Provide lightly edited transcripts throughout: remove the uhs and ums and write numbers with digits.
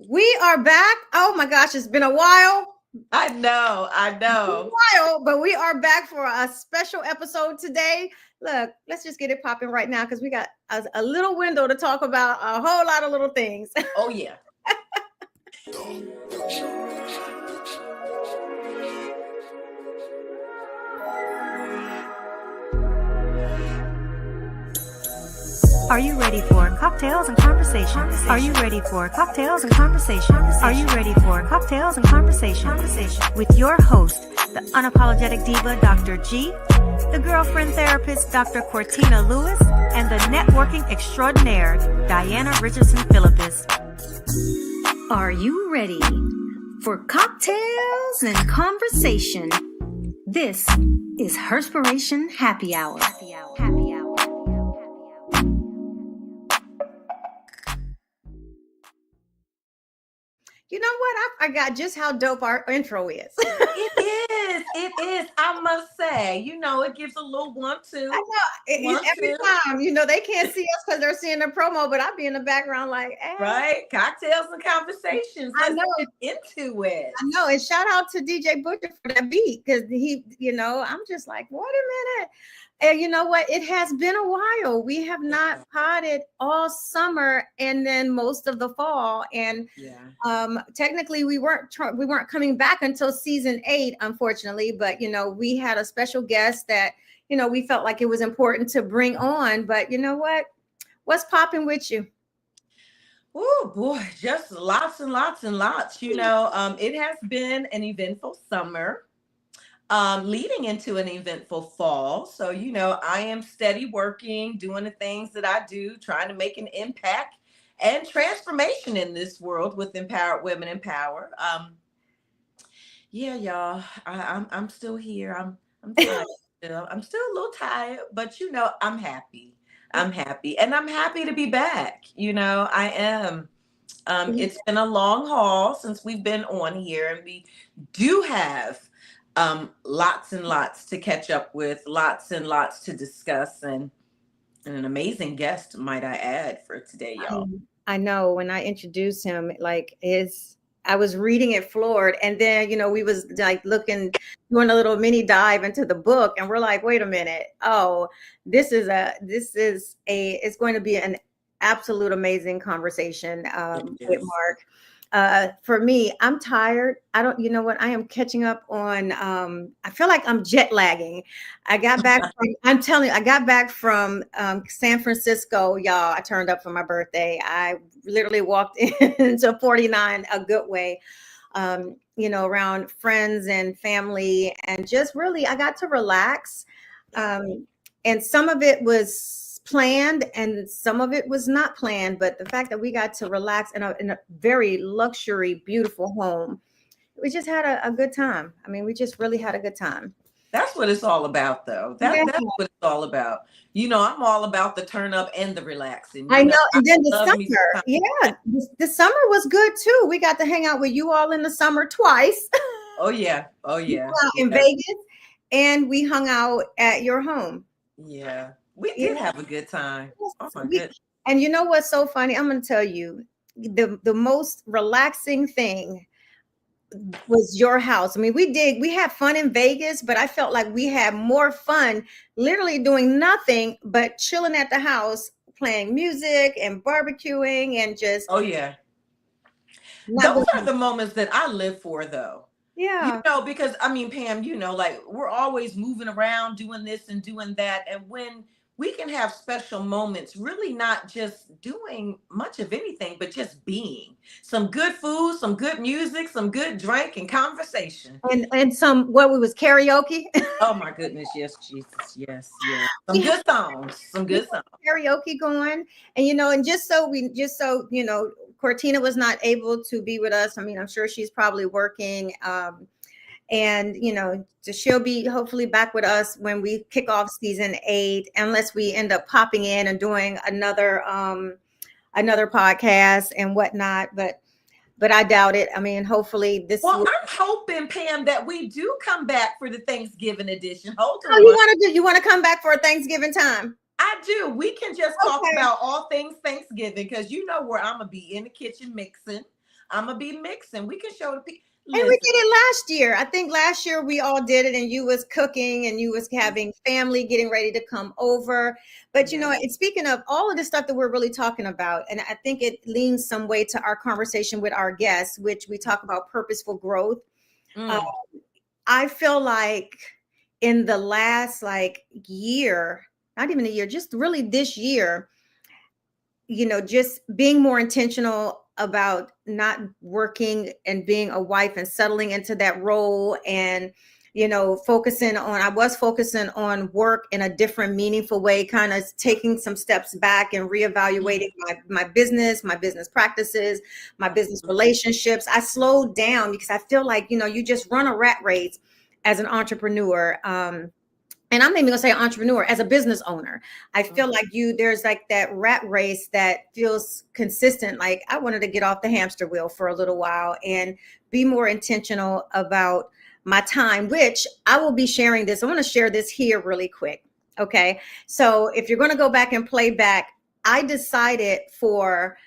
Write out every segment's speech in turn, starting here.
We are back. Oh my gosh, it's been a while. I know. But we are back for a special episode today. Look, let's just get it popping right now because we got a little window to talk about a whole lot of little things. Oh, yeah. Are you ready for cocktails and conversations? Are you ready for cocktails and conversations? Are you ready for cocktails and conversations? With your host, the unapologetic diva, Dr. G, the girlfriend therapist, Dr. Cortina Lewis, and the networking extraordinaire, Diana Richardson Philippus. Are you ready for cocktails and conversation? This is Herspiration Happy Hour. You know what? I forgot just how dope our intro is. It is. I must say, it gives a little 1, 2. I know. Every time, they can't see us because they're seeing the promo, but I'll be in the background like, hey. Right? Cocktails and conversations. Let's get into it. I know. And shout out to DJ Butcher for that beat because I'm just like, wait a minute. And you know what? It has been a while. We have not potted all summer and then most of the fall. And technically we weren't coming back until season 8, unfortunately. But, we had a special guest that, we felt like it was important to bring on. But you know what? What's popping with you? Oh boy, just lots and lots and lots. It has been an eventful summer. Leading into an eventful fall. So, I am steady working, doing the things that I do, trying to make an impact and transformation in this world with Empowered Women in Power. Y'all, I'm still here. I'm tired. I'm still a little tired, but I'm happy. I'm happy. And I'm happy to be back. I am. It's been a long haul since we've been on here, and we do have lots and lots to catch up with, lots and lots to discuss, and an amazing guest, might I add, for today, y'all. I know when I introduced him, I was reading it floored, and then we was like doing a little mini dive into the book, and we're like, wait a minute, it's going to be an absolute amazing conversation with Mark. For me, I'm tired. I am catching up on, I feel like I'm jet lagging. I got back from San Francisco, y'all. I turned up for my birthday. I literally walked into 49 a good way, around friends and family, and just really, I got to relax. And some of it was planned and some of it was not planned, but the fact that we got to relax in a very luxury, beautiful home, we just had a good time. I mean, we just really had a good time. That's what it's all about, though. That's what it's all about. I'm all about the turn up and the relaxing. I know. And then the summer, the summer was good too. We got to hang out with you all in the summer twice. Oh yeah. In Vegas, and we hung out at your home. Yeah. We did have a good time. Oh my goodness. And you know what's so funny? I'm going to tell you, the most relaxing thing was your house. I mean, we had fun in Vegas, but I felt like we had more fun literally doing nothing but chilling at the house, playing music and barbecuing and just. Oh yeah. Those are the moments that I live for, though. Yeah. Because Pam, like we're always moving around doing this and doing that. And when we can have special moments, really not just doing much of anything, but just being. Some good food, some good music, some good drink and conversation. And some, what was karaoke? Oh my goodness, yes, Jesus, yes. Some good songs. Karaoke going. And and just so Cortina was not able to be with us. I mean, I'm sure she's probably working. And she'll be hopefully back with us when we kick off season 8, unless we end up popping in and doing another podcast and whatnot. But I doubt it. I mean, hopefully this. Well, I'm hoping, Pam, that we do come back for the Thanksgiving edition. Hold on. Oh, you want to come back for a Thanksgiving time? I do. We can just talk about all things Thanksgiving, because where I'm gonna be in the kitchen mixing. I'm gonna be mixing. We can show the people. And we did it last year. I think last year we all did it, and you was cooking and you was having family getting ready to come over. But you know, and speaking of all of the stuff that we're really talking about, and I think it leans some way to our conversation with our guests, which we talk about purposeful growth. I feel like in the last year, not even a year, just really this year, you know, just being more intentional about not working and being a wife and settling into that role, and you know, I was focusing on work in a different meaningful way, kind of taking some steps back and reevaluating my business practices, my business relationships. I slowed down because I feel like, you know, you just run a rat race as an entrepreneur. And I'm even gonna say entrepreneur, as a business owner. I feel like there's like that rat race that feels consistent. Like I wanted to get off the hamster wheel for a little while and be more intentional about my time, which I will be sharing this. I want to share this here really quick. Okay. So if you're going to go back and play back, I decided for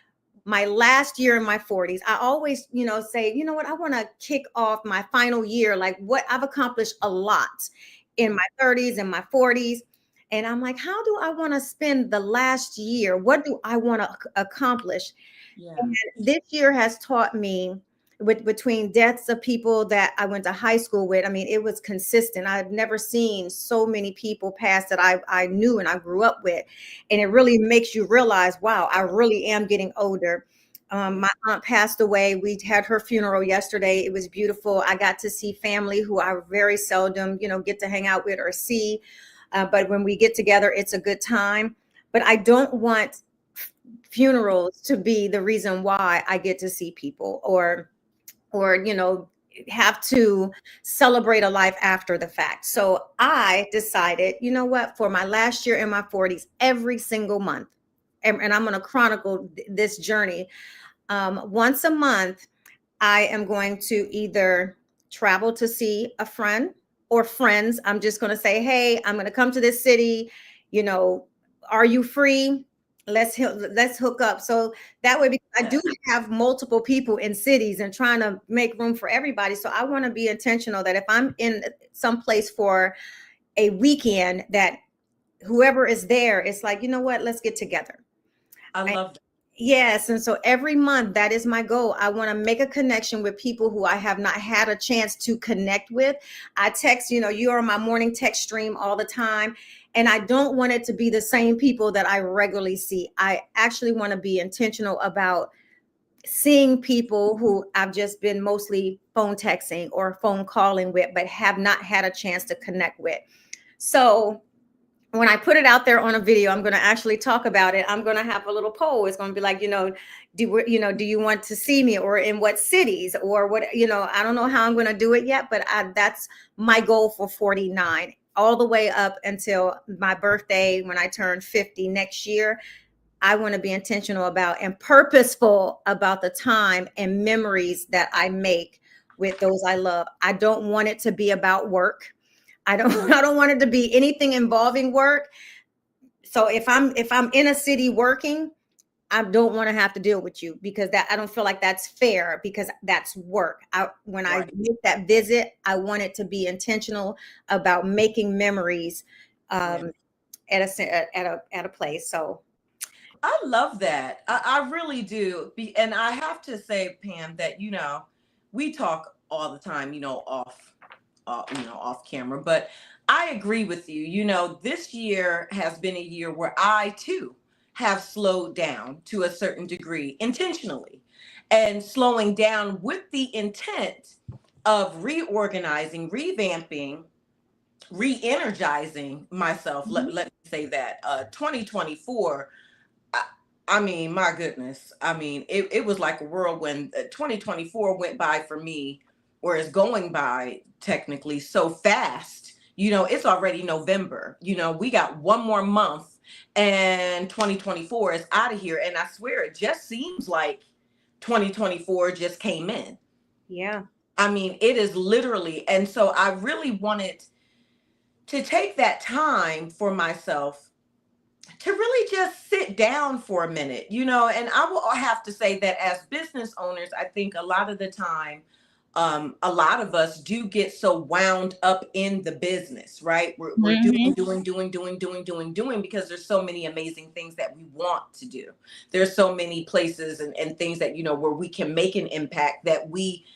my last year in my 40s, I always, you know, say, you know what, I want to kick off my final year, like what I've accomplished a lot in my 30s and my 40s. And I'm like, how do I want to spend the last year? What do I want to accomplish? Yeah. And this year has taught me, between deaths of people that I went to high school with, I mean, it was consistent. I've never seen so many people pass that I knew and I grew up with. And it really makes you realize, wow, I really am getting older. My aunt passed away. We had her funeral yesterday. It was beautiful. I got to see family who I very seldom, you know, get to hang out with or see. But when we get together, it's a good time. But I don't want funerals to be the reason why I get to see people or, you know, have to celebrate a life after the fact. So I decided, you know what, for my last year in my 40s, every single month, and I'm going to chronicle this journey. Once a month, I am going to either travel to see a friend or friends. I'm just going to say, hey, I'm going to come to this city. You know, are you free? Let's hook up. So that way, because I do have multiple people in cities and trying to make room for everybody. So I want to be intentional that if I'm in some place for a weekend, that whoever is there, it's like, you know what, let's get together. I love that. Yes. And so every month, that is my goal. I want to make a connection with people who I have not had a chance to connect with. I text, you know, you are on my morning text stream all the time. And I don't want it to be the same people that I regularly see. I actually want to be intentional about seeing people who I've just been mostly phone texting or phone calling with, but have not had a chance to connect with. So when I put it out there on a video, I'm going to actually talk about it. I'm going to have a little poll. It's going to be like, do you want to see me, or in what cities, or what, I don't know how I'm going to do it yet, but that's my goal for 49, all the way up until my birthday when I turn 50 next year. I want to be intentional about and purposeful about the time and memories that I make with those I love. I don't want it to be about work. I don't want it to be anything involving work. So if I'm in a city working, I don't want to have to deal with you, because I don't feel like that's fair, because that's work. When I make that visit, I want it to be intentional about making memories at a place. So I love that. I really do. And I have to say, Pam, that, we talk all the time, off camera, but I agree with you. This year has been a year where I too have slowed down to a certain degree intentionally, and slowing down with the intent of reorganizing, revamping, re-energizing myself. Mm-hmm. Let me say that 2024, I mean, my goodness. I mean, it was like a whirlwind. 2024 went by for me, or is going by technically, so fast. It's already November. We got one more month and 2024 is out of here. And I swear it just seems like 2024 just came in. Yeah. I mean, it is literally. And so I really wanted to take that time for myself to really just sit down for a minute, you know. And I will have to say that as business owners, I think a lot of the time, a lot of us do get so wound up in the business, right? We're doing because there's so many amazing things that we want to do. There's so many places and things that, you know, where we can make an impact that we,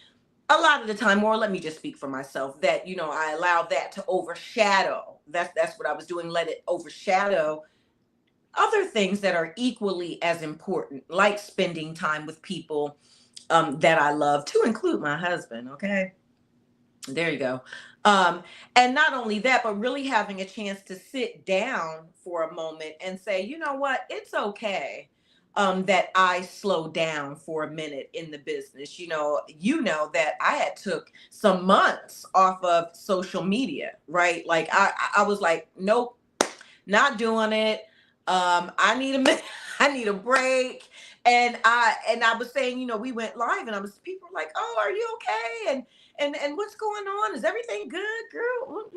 a lot of the time, or let me just speak for myself, that, you know, I allow that to overshadow. That's what I was doing. Let it overshadow other things that are equally as important, like spending time with people that I love, to include my husband. Okay, there you go. And not only that, but really having a chance to sit down for a moment and say, you know what, it's okay that I slow down for a minute in the business. You know that I had took some months off of social media, right? Like I was like, nope, not doing it. I need a minute. I need a break. And I was saying, you know, we went live and people were like, oh, are you okay? And what's going on? Is everything good, girl?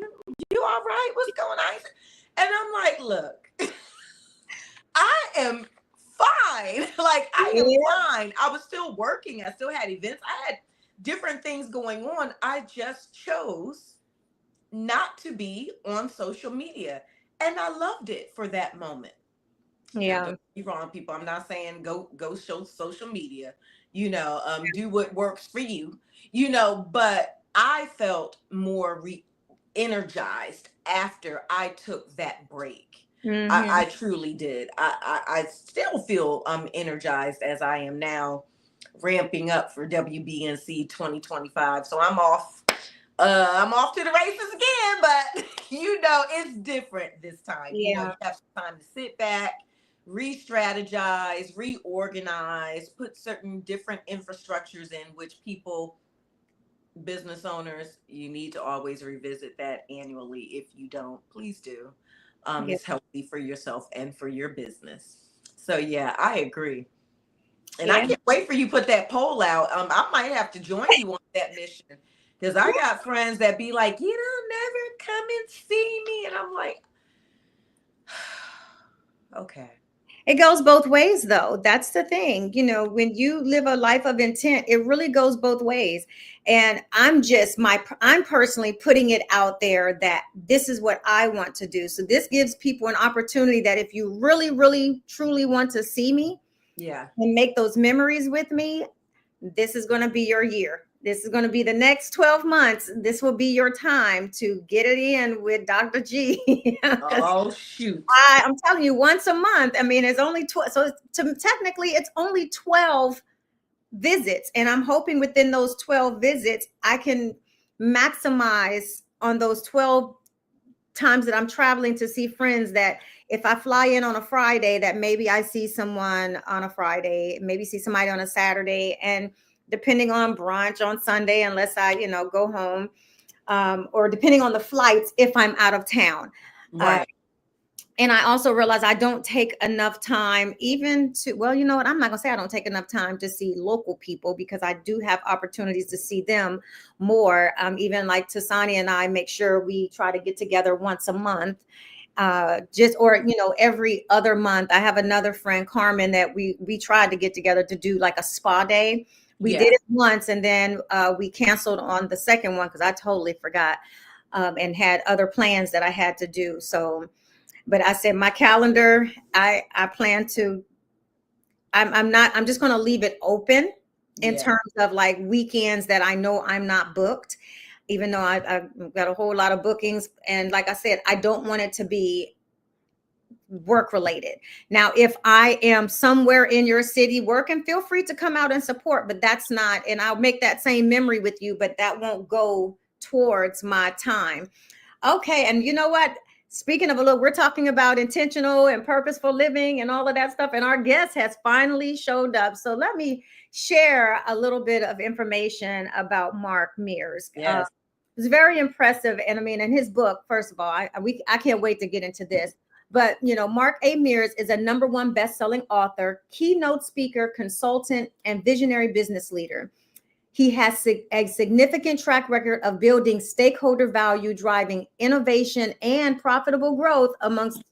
You all right? What's going on? And I'm like, look, I am fine. Like, I am fine. I was still working. I still had events. I had different things going on. I just chose not to be on social media. And I loved it for that moment. Yeah. Don't be wrong, people. I'm not saying go show social media, you know, do what works for you, you know, but I felt more energized after I took that break. I truly did. I still feel energized as I am now ramping up for WBNC 2025. So I'm off to the races again, but you know, it's different this time. Yeah. You know, you have some time to sit back, re-strategize, reorganize, put certain different infrastructures in which people, business owners, you need to always revisit that annually. If you don't, please do. It's healthy for yourself and for your business. So yeah, I agree. And I can't wait for you to put that poll out. I might have to join you on that mission, because I got friends that be like, you don't never come and see me. And I'm like, okay. It goes both ways, though. That's the thing. You know, when you live a life of intent, it really goes both ways. And I'm personally putting it out there that this is what I want to do. So this gives people an opportunity that if you really, really, truly want to see me, and make those memories with me, this is going to be your year. This is going to be the next 12 months. This will be your time to get it in with Dr. G. Oh, shoot. I'm telling you, once a month. I mean, it's only 12. So technically, it's only 12 visits. And I'm hoping within those 12 visits, I can maximize on those 12 times that I'm traveling to see friends, that if I fly in on a Friday, that maybe I see someone on a Friday, maybe see somebody on a Saturday, and depending on brunch on Sunday, unless I, you know, go home, or depending on the flights, if I'm out of town. Right. And I also realize I don't take enough time even to, well, you know what? I'm not going to say I don't take enough time to see local people, because I do have opportunities to see them more. Even like Tasani and I make sure we try to get together once a month, or, you know, every other month. I have another friend, Carmen, that we tried to get together to do like a spa day. We did it once, and then we canceled on the second one because I totally forgot and had other plans that I had to do. So, but I said my calendar, I plan to, I'm just going to leave it open in terms of like weekends that I know I'm not booked, even though I've got a whole lot of bookings. And like I said, I don't want it to be work related. Now, if I am somewhere in your city working, feel free to come out and support, but that's not, and I'll make that same memory with you, but that won't go towards my time. Okay. And you know what? Speaking of we're talking about intentional and purposeful living and all of that stuff, and our guest has finally showed up. So let me share a little bit of information about Mark Mears. Yes. It's very impressive. And I mean, in his book, first of all, I can't wait to get into this. But, you know, Mark A. Mears is a #1 best-selling author, keynote speaker, consultant, and visionary business leader. He has a significant track record of building stakeholder value, driving innovation and profitable growth amongst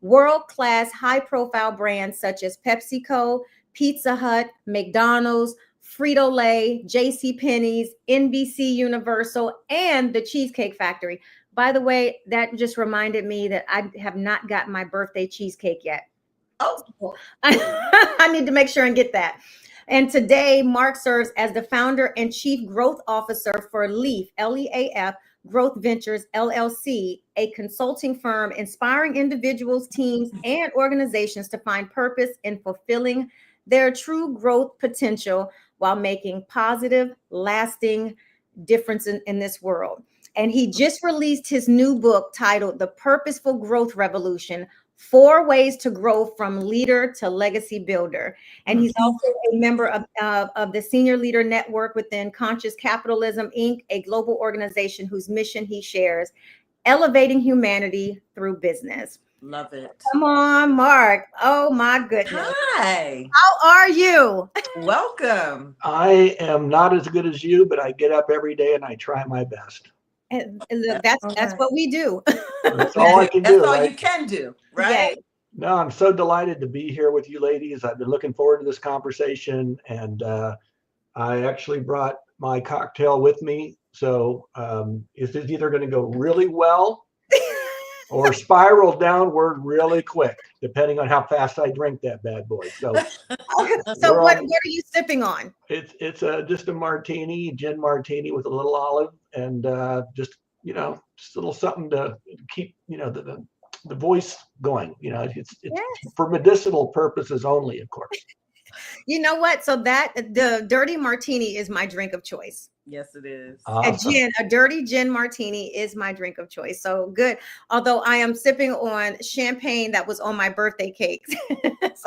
world-class high-profile brands such as PepsiCo, Pizza Hut, McDonald's, Frito-Lay, JCPenney's, NBCUniversal, and the Cheesecake Factory. By the way, that just reminded me that I have not gotten my birthday cheesecake yet. Oh, I need to make sure and get that. And today, Mark serves as the founder and chief growth officer for LEAF, L-E-A-F, Growth Ventures, LLC, a consulting firm inspiring individuals, teams, and organizations to find purpose in fulfilling their true growth potential while making positive, lasting difference in this world. And he just released his new book titled The Purposeful Growth Revolution, 4 Ways to Grow from Leader to Legacy Builder. And he's also a member of the Senior Leader Network within Conscious Capitalism, Inc., a global organization whose mission he shares, elevating humanity through business. love it. Come on, Mark. Oh, my goodness. Hi. How are you? Welcome. I am not as good as you, but I get up every day and I try my best. And look, that's what we do. That's all I can do. That's all right? you can do, right? No, I'm so delighted to be here with you ladies. I've been looking forward to this conversation, and I actually brought my cocktail with me. So it's either going to go really well or spiral downward really quick, depending on how fast I drink that bad boy. So, what are you sipping on? It's just a martini, gin martini with a little olive, and just a little something to keep the voice going. It's for medicinal purposes only, of course. You know what? So the dirty martini is my drink of choice. Yes, it is. Awesome. A dirty gin martini is my drink of choice. So good. Although I am sipping on champagne that was on my birthday cake.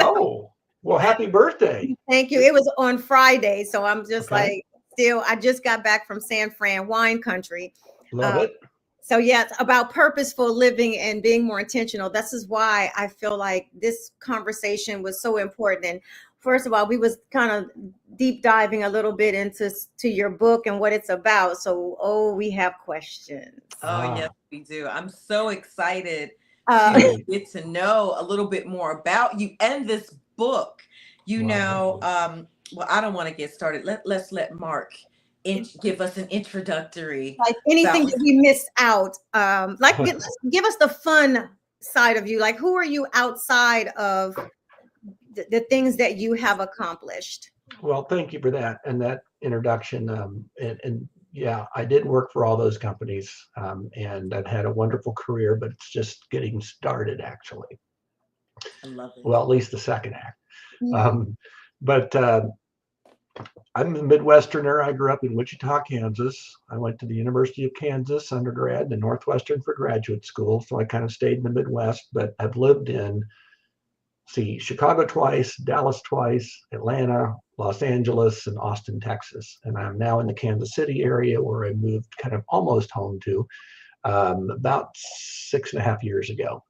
Oh, well, happy birthday. Thank you. It was on Friday. So I'm just I just got back from San Fran, wine country. Love it. So yeah, it's about purposeful living and being more intentional. This is why I feel like this conversation was so important. And first of all, we was kind of deep diving a little bit into your book and what it's about. So, we have questions. Yes, we do. I'm so excited to get to know a little bit more about you and this book. Well, I don't want to get started. Let's let Mark give us an introductory. Like anything that we missed out. Give us the fun side of you. Like, who are you outside of the things that you have accomplished? Well, thank you for that and that introduction. And yeah, I did work for all those companies, and I've had a wonderful career, but it's just getting started, actually. I love it. Well, at least the second act. Mm-hmm. But I'm a Midwesterner. I grew up in Wichita, Kansas. I went to the University of Kansas undergrad and Northwestern for graduate school. So I kind of stayed in the Midwest, but I've lived in Chicago twice, Dallas twice, Atlanta, Los Angeles, and Austin, Texas. And I'm now in the Kansas City area where I moved kind of almost home to about 6.5 years ago.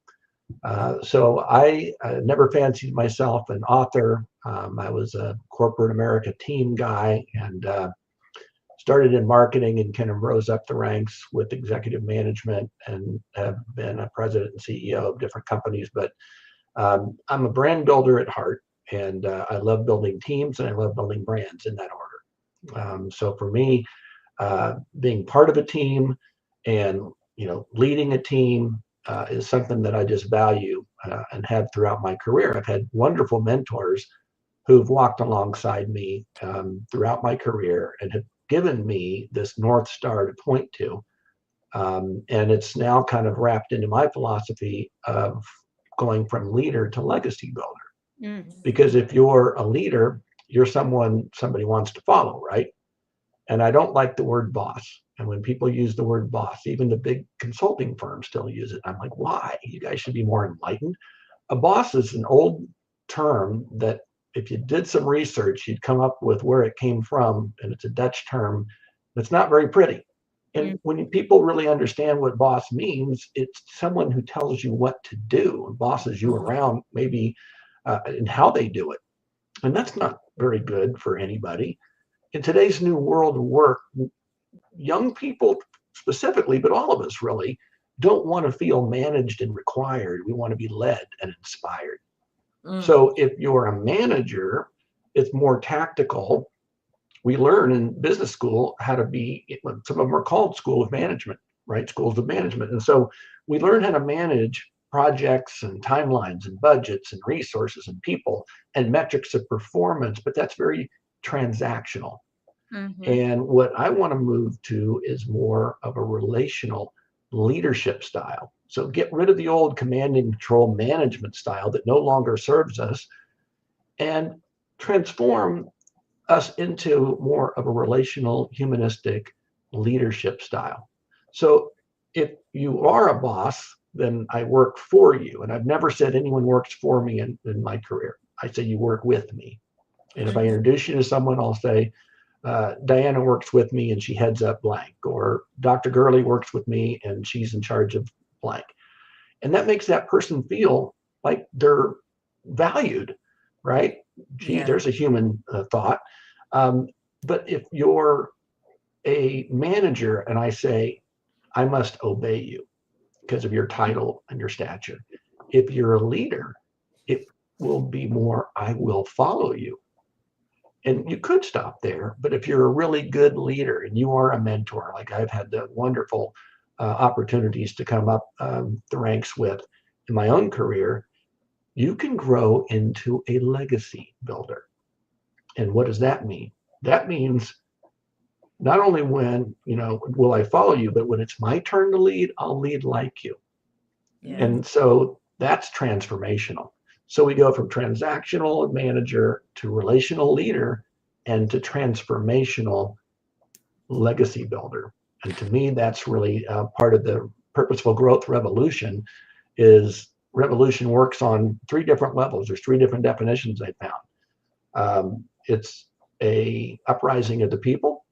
So I never fancied myself an author. I was a corporate America team guy and started in marketing and kind of rose up the ranks with executive management and have been a president and CEO of different companies. But I'm a brand builder at heart, and I love building teams and I love building brands in that order. So for me, being part of a team and leading a team is something that I just value and have throughout my career. I've had wonderful mentors who've walked alongside me throughout my career and have given me this North Star to point to. And it's now kind of wrapped into my philosophy of going from leader to legacy builder. Mm-hmm. Because if you're a leader, you're somebody wants to follow, right? And I don't like the word boss. And when people use the word boss, even the big consulting firms still use it. I'm like, why? You guys should be more enlightened. A boss is an old term that if you did some research, you'd come up with where it came from. And it's a Dutch term that's not very pretty. And when people really understand what boss means, it's someone who tells you what to do and bosses you around maybe and how they do it. And that's not very good for anybody. In today's new world of work, young people specifically, but all of us really, don't want to feel managed and required. We want to be led and inspired. Mm. So if you're a manager, it's more tactical. We learn in business school how to be, some of them are called school of management, right? Schools of management. And so we learn how to manage projects and timelines and budgets and resources and people and metrics of performance, but that's very transactional. Mm-hmm. And what I want to move to is more of a relational leadership style. So get rid of the old command and control management style that no longer serves us and transform us into more of a relational, humanistic leadership style. So if you are a boss, then I work for you. And I've never said anyone works for me in my career. I say you work with me. And if I introduce you to someone, I'll say, Diana works with me and she heads up blank, or Dr. Gurley works with me and she's in charge of blank. And that makes that person feel like they're valued, right? Gee, there's a human thought. But if you're a manager and I say, I must obey you because of your title and your stature. If you're a leader, it will be more, I will follow you. And you could stop there, but if you're a really good leader and you are a mentor, like I've had the wonderful opportunities to come up the ranks with in my own career, you can grow into a legacy builder. And what does that mean? That means not only when, will I follow you, but when it's my turn to lead, I'll lead like you. Yeah. And so that's transformational. So we go from transactional manager to relational leader and to transformational legacy builder. And to me, that's really part of the Purposeful Growth Revolution. Is revolution works on 3 different levels. There's 3 different definitions I found. It's a uprising of the people.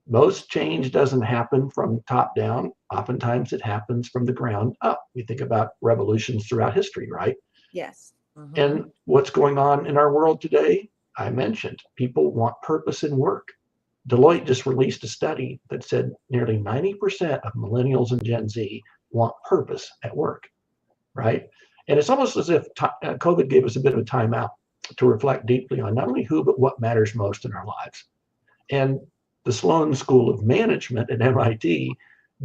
Most change doesn't happen from top down. Oftentimes it happens from the ground up. We think about revolutions throughout history, right? Yes. Mm-hmm. And what's going on in our world today, I mentioned, people want purpose in work. Deloitte just released a study that said nearly 90% of millennials and Gen Z want purpose at work, right? And it's almost as if COVID gave us a bit of a timeout to reflect deeply on not only who, but what matters most in our lives. And the Sloan School of Management at MIT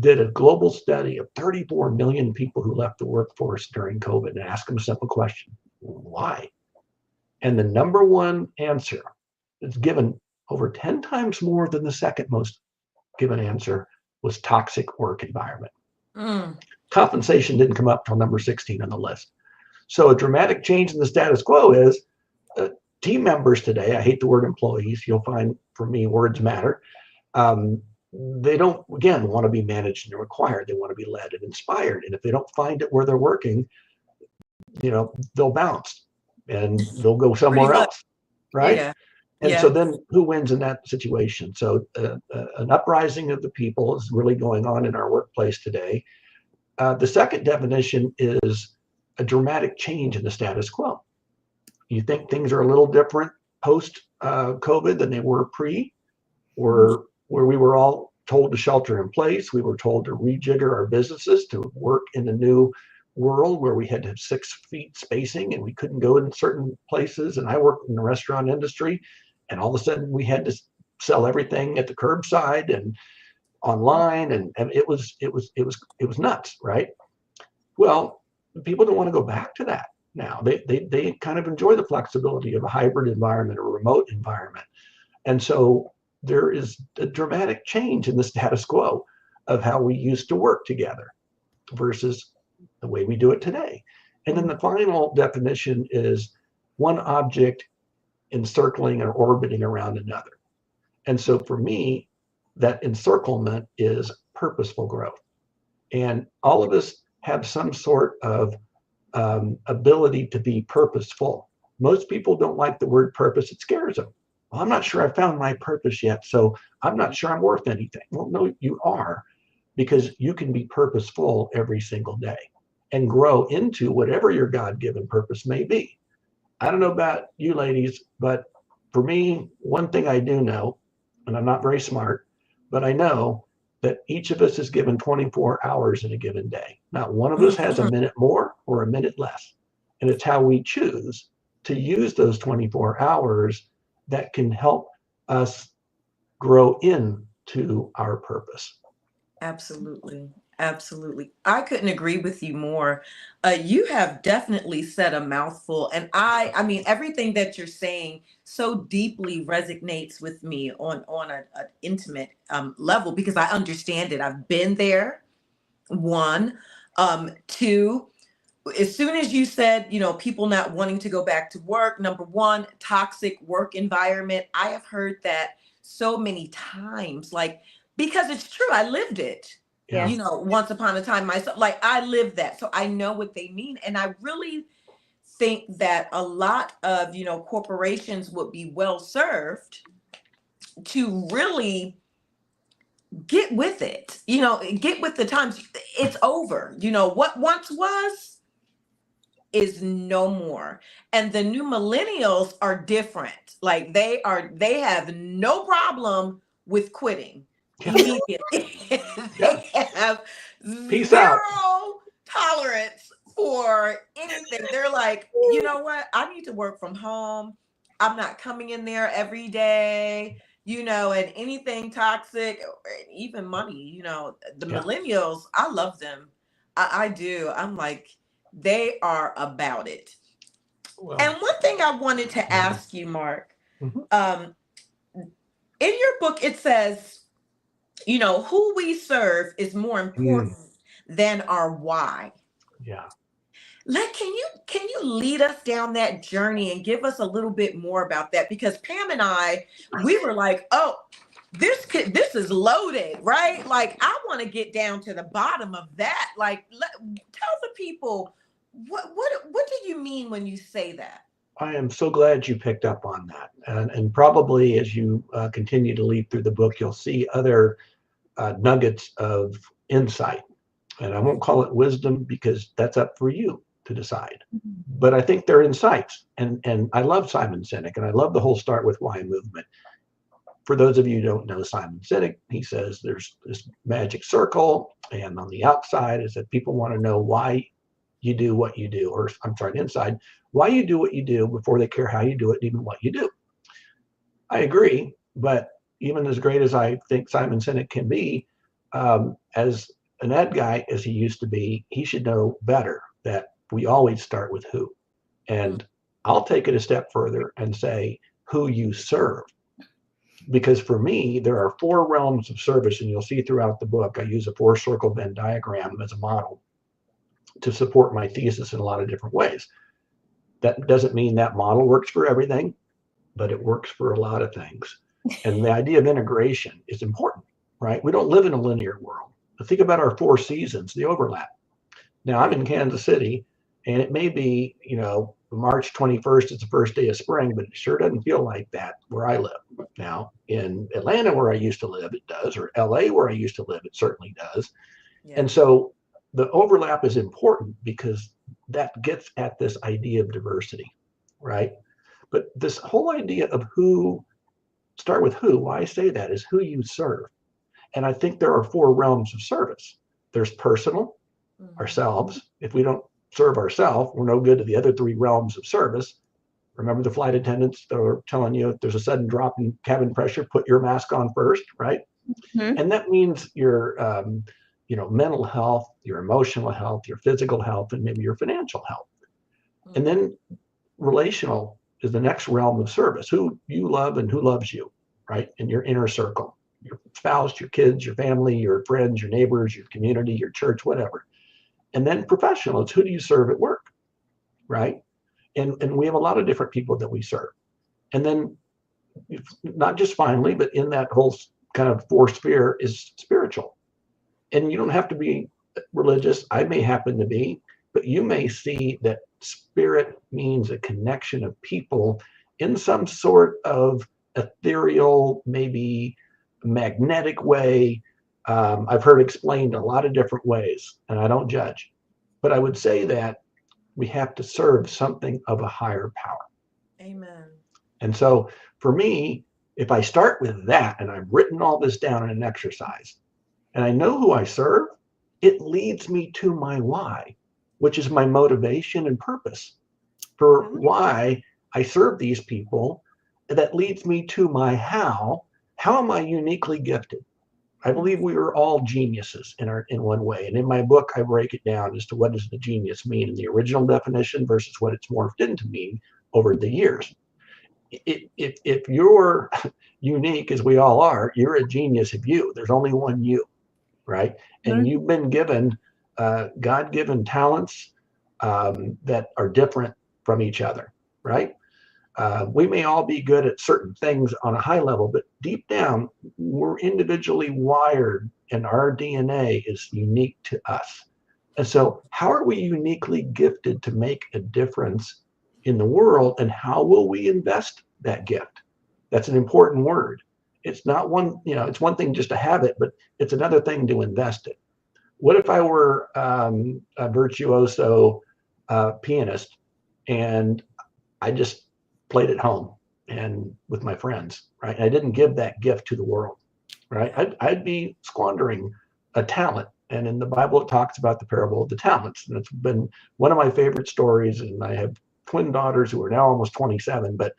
did a global study of 34 million people who left the workforce during COVID and asked them a simple question: why? And the number one answer is given over 10 times more than the second most given answer was toxic work environment. Compensation didn't come up till number 16 on the list. So a dramatic change in the status quo is team members today, I hate the word employees, you'll find for me words matter. They don't, again, want to be managed and required. They want to be led and inspired. And if they don't find it where they're working, they'll bounce and they'll go somewhere else, right? Yeah. And so then who wins in that situation? So an uprising of the people is really going on in our workplace today. The second definition is a dramatic change in the status quo. You think things are a little different post COVID than they were pre, or where we were all told to shelter in place. We were told to rejigger our businesses to work in a new world where we had to have 6 feet spacing and we couldn't go in certain places. And I worked in the restaurant industry, and all of a sudden we had to sell everything at the curbside and online, and it was nuts, right? Well, people don't want to go back to that now. They kind of enjoy the flexibility of a hybrid environment or remote environment. And so there is a dramatic change in the status quo of how we used to work together versus the way we do it today. And then the final definition is one object encircling or orbiting around another. And so for me, that encirclement is purposeful growth. And all of us have some sort of ability to be purposeful. Most people don't like the word purpose. It scares them. Well, I'm not sure I found my purpose yet, so I'm not sure I'm worth anything. Well, no, you are, because you can be purposeful every single day and grow into whatever your God-given purpose may be. I don't know about you ladies, but for me, one thing I do know, and I'm not very smart, but I know that each of us is given 24 hours in a given day. Not one of us has a minute more or a minute less. And it's how we choose to use those 24 hours that can help us grow into our purpose. Absolutely. Absolutely. I couldn't agree with you more. You have definitely said a mouthful. And I mean, everything that you're saying so deeply resonates with me on an intimate level, because I understand it. I've been there. One. Two, as soon as you said, people not wanting to go back to work, number one, toxic work environment. I have heard that so many times, because it's true. I lived it. Yeah. Once upon a time myself, I lived that. So I know what they mean. And I really think that a lot of, corporations would be well served to really get with it, get with the times. It's over. What once was is no more. And the new millennials are different. They have no problem with quitting. Immediately. They have Peace zero out. tolerance for anything. They're like, you know what? I need to work from home. I'm not coming in there every day, and anything toxic, even money, the millennials, I love them. I do. I'm like, they are about it. Well, and one thing I wanted to ask you, Mark, in your book, it says, who we serve is more important than our why. Yeah. Can you lead us down that journey and give us a little bit more about that? Because Pam and we were like, oh, this is loaded, right? I want to get down to the bottom of that. Tell the people, what do you mean when you say that? I am so glad you picked up on that. And probably as you continue to lead through the book, you'll see other nuggets of insight. And I won't call it wisdom because that's up for you to decide. But I think they're insights. And I love Simon Sinek, and I love the whole Start With Why movement. For those of you who don't know Simon Sinek, he says there's this magic circle, and on the outside is that people want to know why you do what you do, or I'm sorry, inside, why you do what you do before they care how you do it, even what you do. I agree, but even as great as I think Simon Sinek can be, as an ad guy as he used to be, he should know better that we always start with who. And I'll take it a step further and say who you serve. Because for me, there are 4 realms of service, and you'll see throughout the book, I use a 4-circle Venn diagram as a model to support my thesis in a lot of different ways. That doesn't mean that model works for everything, but it works for a lot of things. And the idea of integration is important, right? We don't live in a linear world. But think about our 4 seasons, the overlap. Now, I'm in Kansas City, and it may be, March 21st is the first day of spring, but it sure doesn't feel like that where I live. Now, in Atlanta, where I used to live, it does, or LA, where I used to live, it certainly does. Yeah. And so the overlap is important because that gets at this idea of diversity, right? But this whole idea of start with who, why I say that is who you serve. And I think there are 4 realms of service. There's personal, ourselves. If we don't serve ourselves, we're no good to the other 3 realms of service. Remember the flight attendants that are telling you if there's a sudden drop in cabin pressure, put your mask on first, right? And that means your mental health, your emotional health, your physical health, and maybe your financial health. And then relational is the next realm of service, who you love and who loves you, right? In your inner circle, your spouse, your kids, your family, your friends, your neighbors, your community, your church, whatever. And then professional, it's who do you serve at work, right? And we have a lot of different people that we serve. And then not just finally, but in that whole kind of 4 sphere is spiritual. And you don't have to be religious. I may happen to be, but you may see that spirit means a connection of people in some sort of ethereal, maybe magnetic way. I've heard explained a lot of different ways, and I don't judge. But I would say that we have to serve something of a higher power. Amen. And so for me, if I start with that, and I've written all this down in an exercise, and I know who I serve, it leads me to my why, which is my motivation and purpose for why I serve these people. That leads me to my how. How am I uniquely gifted? I believe we are all geniuses in one way. And in my book, I break it down as to what does the genius mean in the original definition versus what it's morphed into mean over the years. If you're unique, as we all are, you're a genius of you. There's only one you, right? And you've been given God-given talents that are different from each other, right? We may all be good at certain things on a high level, but deep down, we're individually wired and our DNA is unique to us. And so how are we uniquely gifted to make a difference in the world, and how will we invest that gift? That's an important word. It's not one, it's one thing just to have it, but it's another thing to invest it. What if I were a virtuoso pianist and I just played at home and with my friends, right? I didn't give that gift to the world, right? I'd be squandering a talent. And in the Bible, it talks about the parable of the talents. And it's been one of my favorite stories. And I have twin daughters who are now almost 27, but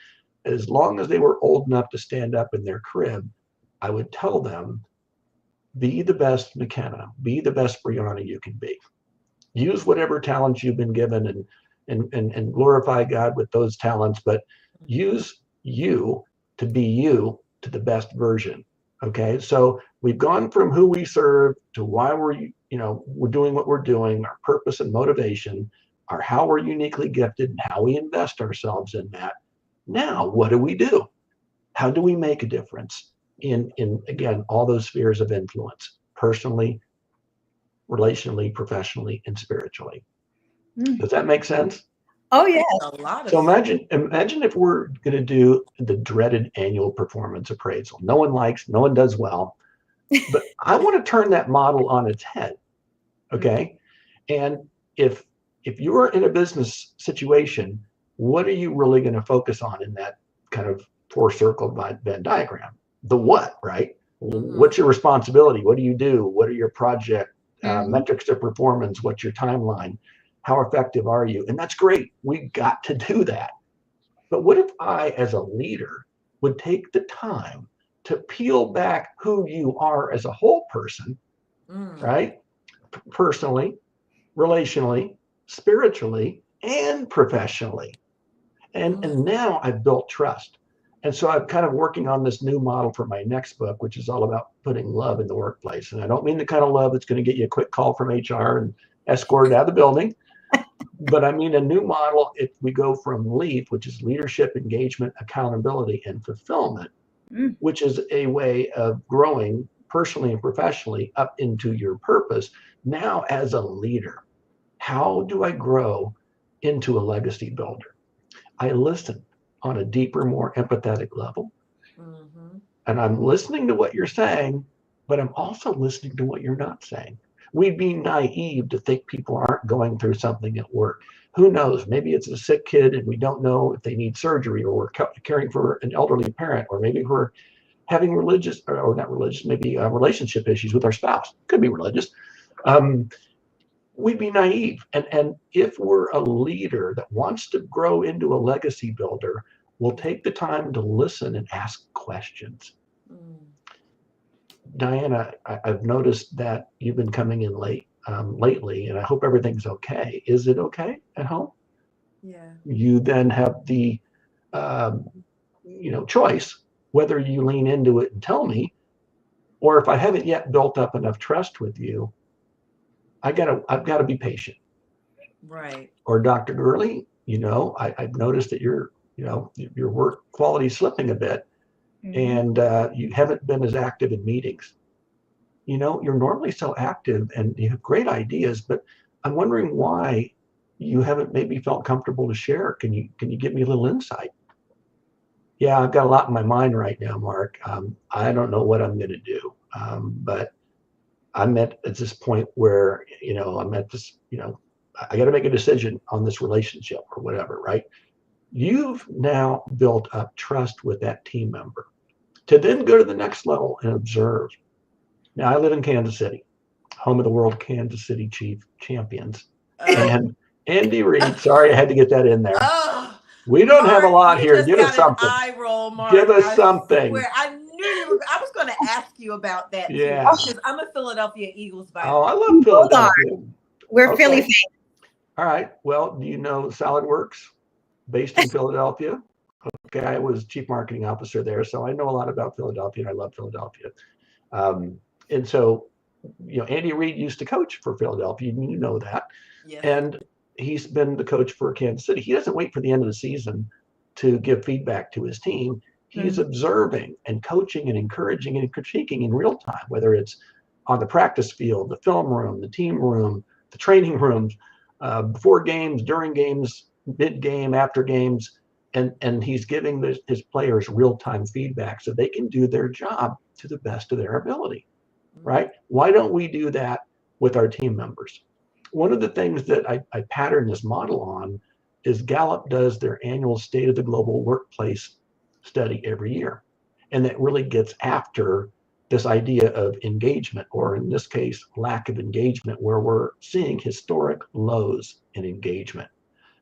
as long as they were old enough to stand up in their crib, I would tell them, be the best McKenna, be the best Brianna you can be. Use whatever talents you've been given and glorify God with those talents, but use you to be you to the best version. Okay, so we've gone from who we serve to why we're doing what we're doing, our purpose and motivation, our how we're uniquely gifted and how we invest ourselves in that. Now, what do? How do we make a difference in again, all those spheres of influence, personally, relationally, professionally, and spiritually? Does that make sense? Oh, yeah. So imagine if we're going to do the dreaded annual performance appraisal. No one does well, but I want to turn that model on its head. Okay. And if you're in a business situation, what are you really going to focus on in that kind of four-circle Venn diagram? The what, right? What's your responsibility? What do you do? What are your project metrics of performance? What's your timeline? How effective are you? And that's great. We've got to do that. But what if I, as a leader, would take the time to peel back who you are as a whole person, right? Personally, relationally, spiritually, and professionally. And now I've built trust. And so I'm kind of working on this new model for my next book, which is all about putting love in the workplace. And I don't mean the kind of love that's going to get you a quick call from HR and escorted out of the building. But I mean a new model if we go from LEAF, which is leadership, engagement, accountability, and fulfillment, which is a way of growing personally and professionally up into your purpose. Now, as a leader, how do I grow into a legacy builder? I listen on a deeper, more empathetic level. And I'm listening to what you're saying, but I'm also listening to what you're not saying. We'd be naive to think people aren't going through something at work. Who knows? Maybe it's a sick kid and we don't know if they need surgery, or we're caring for an elderly parent, or maybe we're having relationship issues with our spouse. Could be religious. We'd be naive. And if we're a leader that wants to grow into a legacy builder, we'll take the time to listen and ask questions. Diana, I've noticed that you've been coming in late lately, and I hope everything's okay. Is it okay at home? Yeah. You then have the choice whether you lean into it and tell me, or if I haven't yet built up enough trust with you, I've got to be patient. Right. Or Dr. Gurley, I've noticed that your work quality is slipping a bit. And you haven't been as active in meetings. You're normally so active and you have great ideas, but I'm wondering why you haven't maybe felt comfortable to share. Can you give me a little insight? Yeah, I've got a lot in my mind right now, Mark. I don't know what I'm going to do, but I'm at this point where, I'm at this, I got to make a decision on this relationship or whatever, right? You've now built up trust with that team member to then go to the next level and observe. Now, I live in Kansas City, home of the World Kansas City Chief Champions. And Andy Reid, sorry, I had to get that in there. We don't have a lot here. Give us something. Eye roll, Mark. Give us something. I knew you were. I was going to ask you about that too, because I'm a Philadelphia Eagles fan. Oh, I love Philadelphia. We're Philly fans. All right. Well, do you know Salad Works, based in Philadelphia? Okay, I was chief marketing officer there, so I know a lot about Philadelphia, and I love Philadelphia. And so, Andy Reid used to coach for Philadelphia. You know that. Yes. And he's been the coach for Kansas City. He doesn't wait for the end of the season to give feedback to his team. He's observing and coaching and encouraging and critiquing in real time, whether it's on the practice field, the film room, the team room, the training rooms, before games, during games, mid-game, after games. And he's giving his players real-time feedback so they can do their job to the best of their ability, right? Why don't we do that with our team members? One of the things that I pattern this model on is Gallup does their annual State of the Global Workplace study every year. And that really gets after this idea of engagement, or in this case, lack of engagement, where we're seeing historic lows in engagement.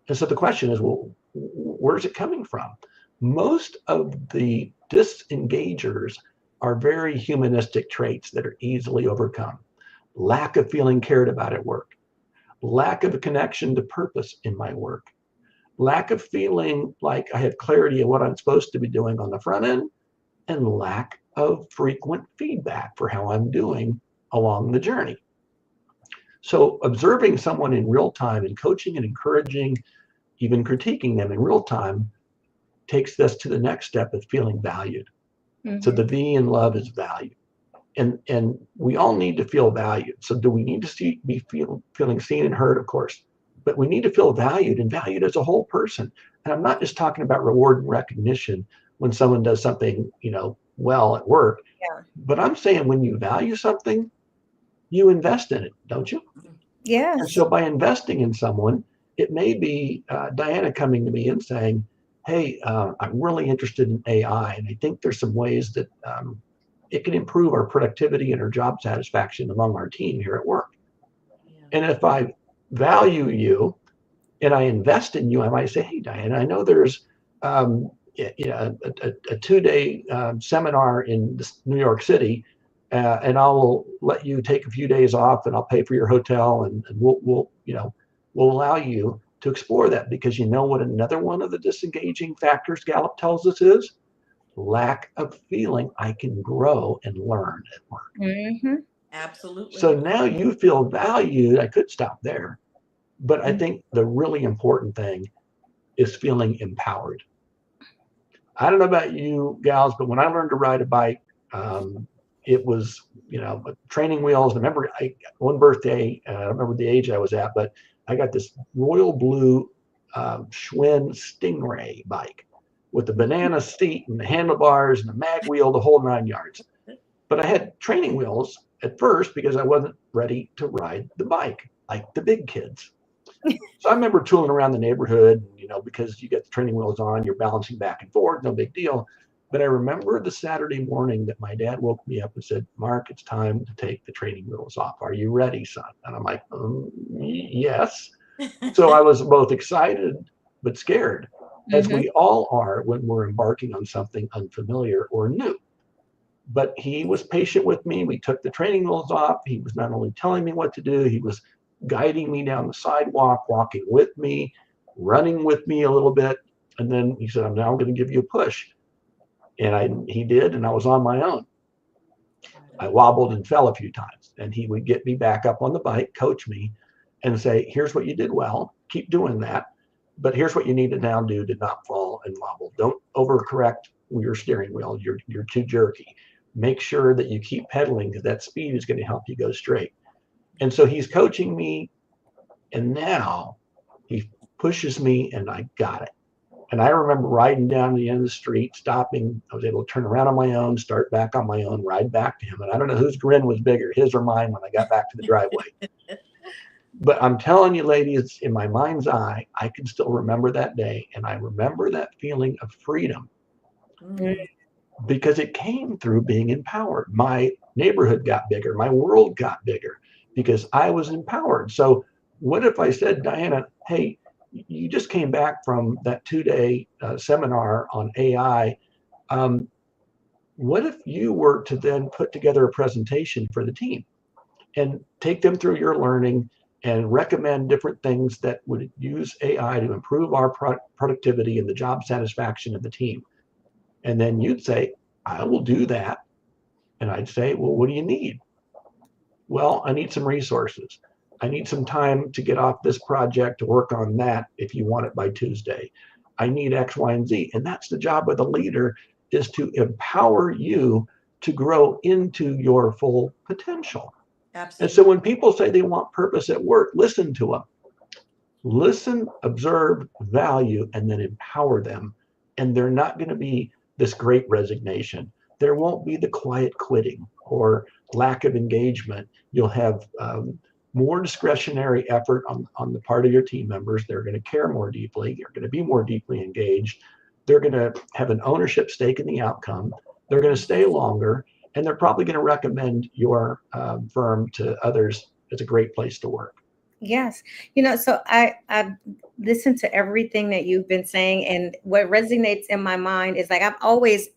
And so the question is, well, where's it coming from? Most of the disengagers are very humanistic traits that are easily overcome. Lack of feeling cared about at work. Lack of a connection to purpose in my work. Lack of feeling like I have clarity of what I'm supposed to be doing on the front end, and lack of frequent feedback for how I'm doing along the journey. So observing someone in real time and coaching and encouraging, even critiquing them in real time, takes us to the next step of feeling valued. So the V in love is value. And we all need to feel valued. So do we need to be feeling seen and heard? Of course. But we need to feel valued, and valued as a whole person. And I'm not just talking about reward and recognition when someone does something, well at work. Yeah. But I'm saying when you value something, you invest in it, don't you? Yes. And so by investing in someone, it may be Diana coming to me and saying, hey, I'm really interested in AI, and I think there's some ways that it can improve our productivity and our job satisfaction among our team here at work. Yeah. And if I value you and I invest in you, I might say, hey, Diana, I know there's a 2-day seminar in New York City, and I will let you take a few days off, and I'll pay for your hotel, and we'll allow you to explore that, because you know what another one of the disengaging factors Gallup tells us is? Lack of feeling I can grow and learn at work. Mm-hmm. Absolutely. So now you feel valued. I could stop there, but I think the really important thing is feeling empowered. I don't know about you gals, but when I learned to ride a bike, it was, training wheels. I remember one birthday, I don't remember the age I was at, but I got this royal blue Schwinn Stingray bike with the banana seat and the handlebars and the mag wheel, the whole 9 yards. But I had training wheels at first because I wasn't ready to ride the bike like the big kids. So I remember tooling around the neighborhood, because you get the training wheels on, you're balancing back and forth, no big deal. But I remember the Saturday morning that my dad woke me up and said, Mark, it's time to take the training wheels off. Are you ready, son? And I'm like, yes. So I was both excited but scared, as we all are when we're embarking on something unfamiliar or new. But he was patient with me. We took the training wheels off. He was not only telling me what to do, he was guiding me down the sidewalk, walking with me, running with me a little bit. And then he said, I'm now going to give you a push. And he did, and I was on my own. I wobbled and fell a few times, and he would get me back up on the bike, coach me, and say, here's what you did well, keep doing that, but here's what you need to now do to not fall and wobble. Don't overcorrect your steering wheel. You're too jerky. Make sure that you keep pedaling, because that speed is going to help you go straight. And so he's coaching me, and now he pushes me, and I got it. And I remember riding down the end of the street, stopping. I was able to turn around on my own, start back on my own, ride back to him. And I don't know whose grin was bigger, his or mine, when I got back to the driveway. But I'm telling you, ladies, in my mind's eye, I can still remember that day. And I remember that feeling of freedom because it came through being empowered. My neighborhood got bigger, my world got bigger because I was empowered. So what if I said, Diana, hey, you just came back from that 2-day seminar on AI. What if you were to then put together a presentation for the team and take them through your learning and recommend different things that would use AI to improve our productivity and the job satisfaction of the team? And then you'd say, I will do that. And I'd say, well, what do you need? Well, I need some resources. I need some time to get off this project to work on that if you want it by Tuesday. I need X, Y, and Z. And that's the job of the leader, is to empower you to grow into your full potential. Absolutely. And so when people say they want purpose at work, listen to them. Listen, observe, value, and then empower them. And they're not going to be this great resignation. There won't be the quiet quitting or lack of engagement. You'll have more discretionary effort on the part of your team members. They're going to care more deeply. They're going to be more deeply engaged. They're going to have an ownership stake in the outcome. They're going to stay longer, and they're probably going to recommend your firm to others as a great place to work. Yes. So I've listened to everything that you've been saying, and what resonates in my mind is like, I've always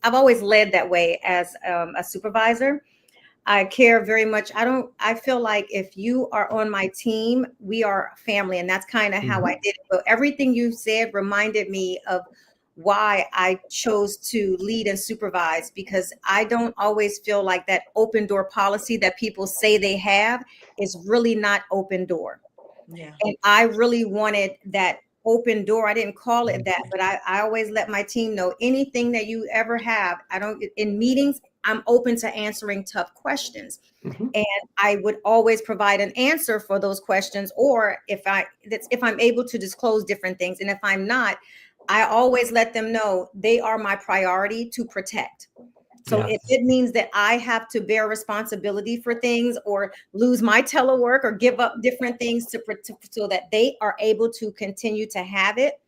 led that way as a supervisor. I care very much. I feel like if you are on my team, we are family, and that's kind of how I did it. But everything you said reminded me of why I chose to lead and supervise, because I don't always feel like that open door policy that people say they have is really not open door. Yeah. And I really wanted that open door. I didn't call it that, but I always let my team know anything that you ever have. In meetings, I'm open to answering tough questions. And I would always provide an answer for those questions, or if I'm able to disclose different things. And if I'm not, I always let them know they are my priority to protect. So if it means that I have to bear responsibility for things or lose my telework or give up different things so that they are able to continue to have it,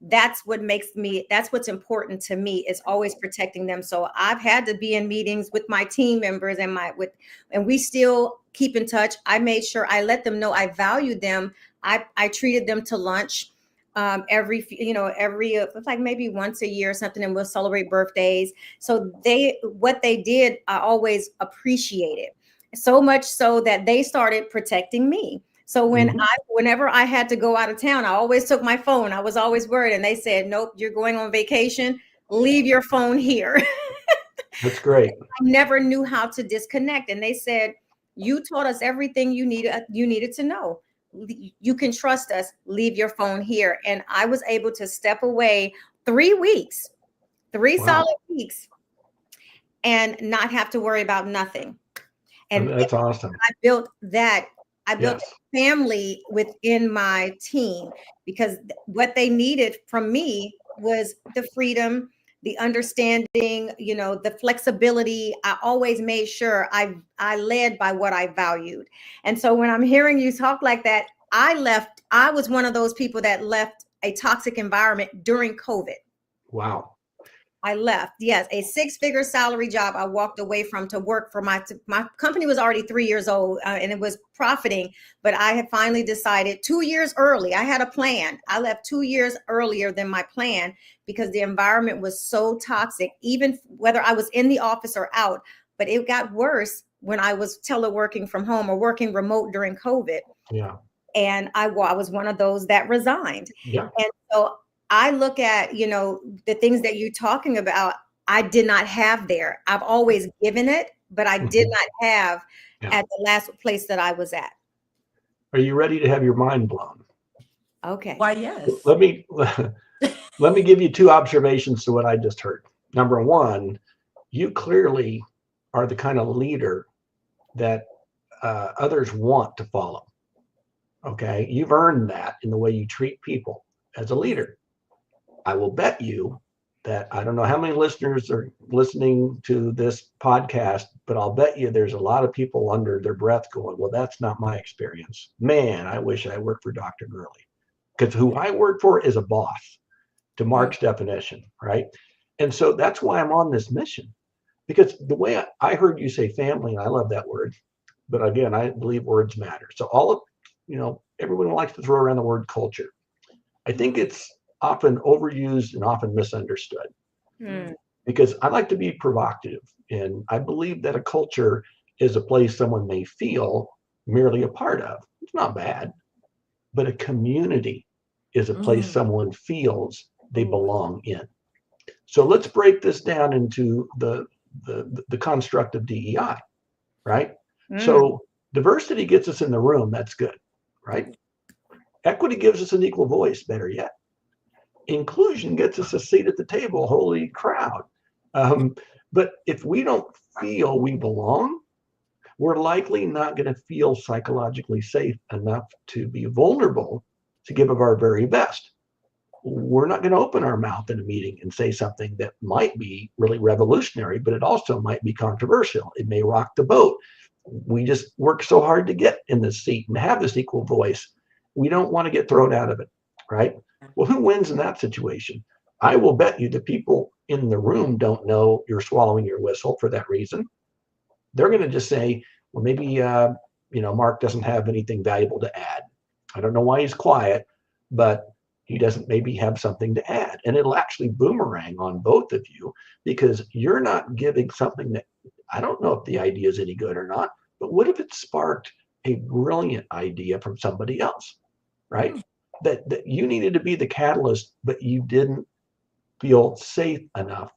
that's what's important to me, is always protecting them. So I've had to be in meetings with my team members and we still keep in touch. I made sure I let them know I valued them. I treated them to lunch it's like maybe once a year or something, and we'll celebrate birthdays. So what they did, I always appreciated, so much so that they started protecting me. So whenever I had to go out of town, I always took my phone. I was always worried, and they said, nope, you're going on vacation, leave your phone here. That's great. I never knew how to disconnect. And they said, you taught us everything you needed to know. You can trust us, leave your phone here. And I was able to step away 3 weeks, solid weeks, and not have to worry about nothing. And that's awesome. I built a family within my team, because what they needed from me was the freedom, the understanding, the flexibility. I always made sure I led by what I valued. And so when I'm hearing you talk like that, I was one of those people that left a toxic environment during COVID. Wow. I left. Yes. A 6-figure salary job I walked away from to work for my company. Was already 3 years old and it was profiting, but I had finally decided 2 years early. I had a plan. I left 2 years earlier than my plan because the environment was so toxic, even whether I was in the office or out. But it got worse when I was teleworking from home or working remote during COVID. Yeah. And I was one of those that resigned. Yeah. And so I look at, the things that you're talking about, I did not have there. I've always given it, but I did not have at the last place that I was at. Are you ready to have your mind blown? Okay. Why, yes. Let me give you 2 observations to what I just heard. Number 1, you clearly are the kind of leader that others want to follow. Okay. You've earned that in the way you treat people as a leader. I will bet you that I don't know how many listeners are listening to this podcast, but I'll bet you there's a lot of people under their breath going, well, that's not my experience. Man, I wish I worked for Dr. Gurley, because who I work for is a boss, to Mark's definition, right? And so that's why I'm on this mission, Because the way I heard you say family, and I love that word, but again, I believe words matter. So everyone likes to throw around the word culture. I think it's often overused and often misunderstood. Because I like to be provocative, and I believe that a culture is a place someone may feel merely a part of. It's not bad, but a community is a place someone feels they belong in. So let's break this down into the construct of DEI, right? So diversity gets us in the room, that's good, right? Equity gives us an equal voice, better yet. Inclusion gets us a seat at the table, holy crowd. But if we don't feel we belong, we're likely not going to feel psychologically safe enough to be vulnerable to give of our very best. We're not going to open our mouth in a meeting and say something that might be really revolutionary, but it also might be controversial. It may rock the boat. We just work so hard to get in this seat and have this equal voice. We don't want to get thrown out of it, right? Well, who wins in that situation? I will bet you the people in the room don't know you're swallowing your whistle for that reason. They're going to just say, well, maybe, Mark doesn't have anything valuable to add. I don't know why he's quiet, but he doesn't maybe have something to add. And it'll actually boomerang on both of you because you're not giving something that, I don't know if the idea is any good or not, but what if it sparked a brilliant idea from somebody else, right? That you needed to be the catalyst, but you didn't feel safe enough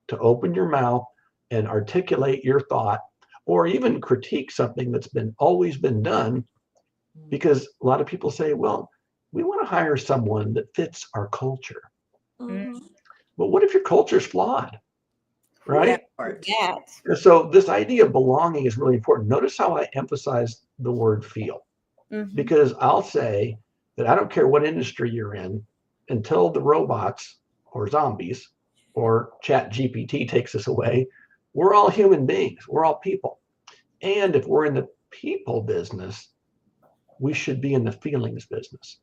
to open your mouth and articulate your thought or even critique something that's always been done. Because a lot of people say, well, we want to hire someone that fits our culture. But what if your culture is flawed, right? Yeah. So this idea of belonging is really important. Notice how I emphasize the word feel, because I'll say that I don't care what industry you're in until the robots or zombies or Chat GPT takes us away. We're all human beings. We're all people. And if we're in the people business, we should be in the feelings business.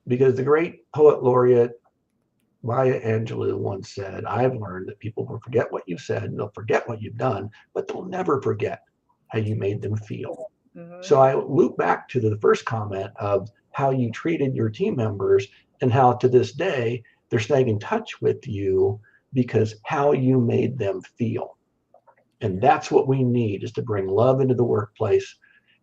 Because the great poet laureate Maya Angelou once said, I've learned that people will forget what you've said and they'll forget what you've done, but they'll never forget how you made them feel. So I loop back to the first comment of how you treated your team members and how to this day they're staying in touch with you because how you made them feel. And that's what we need, is to bring love into the workplace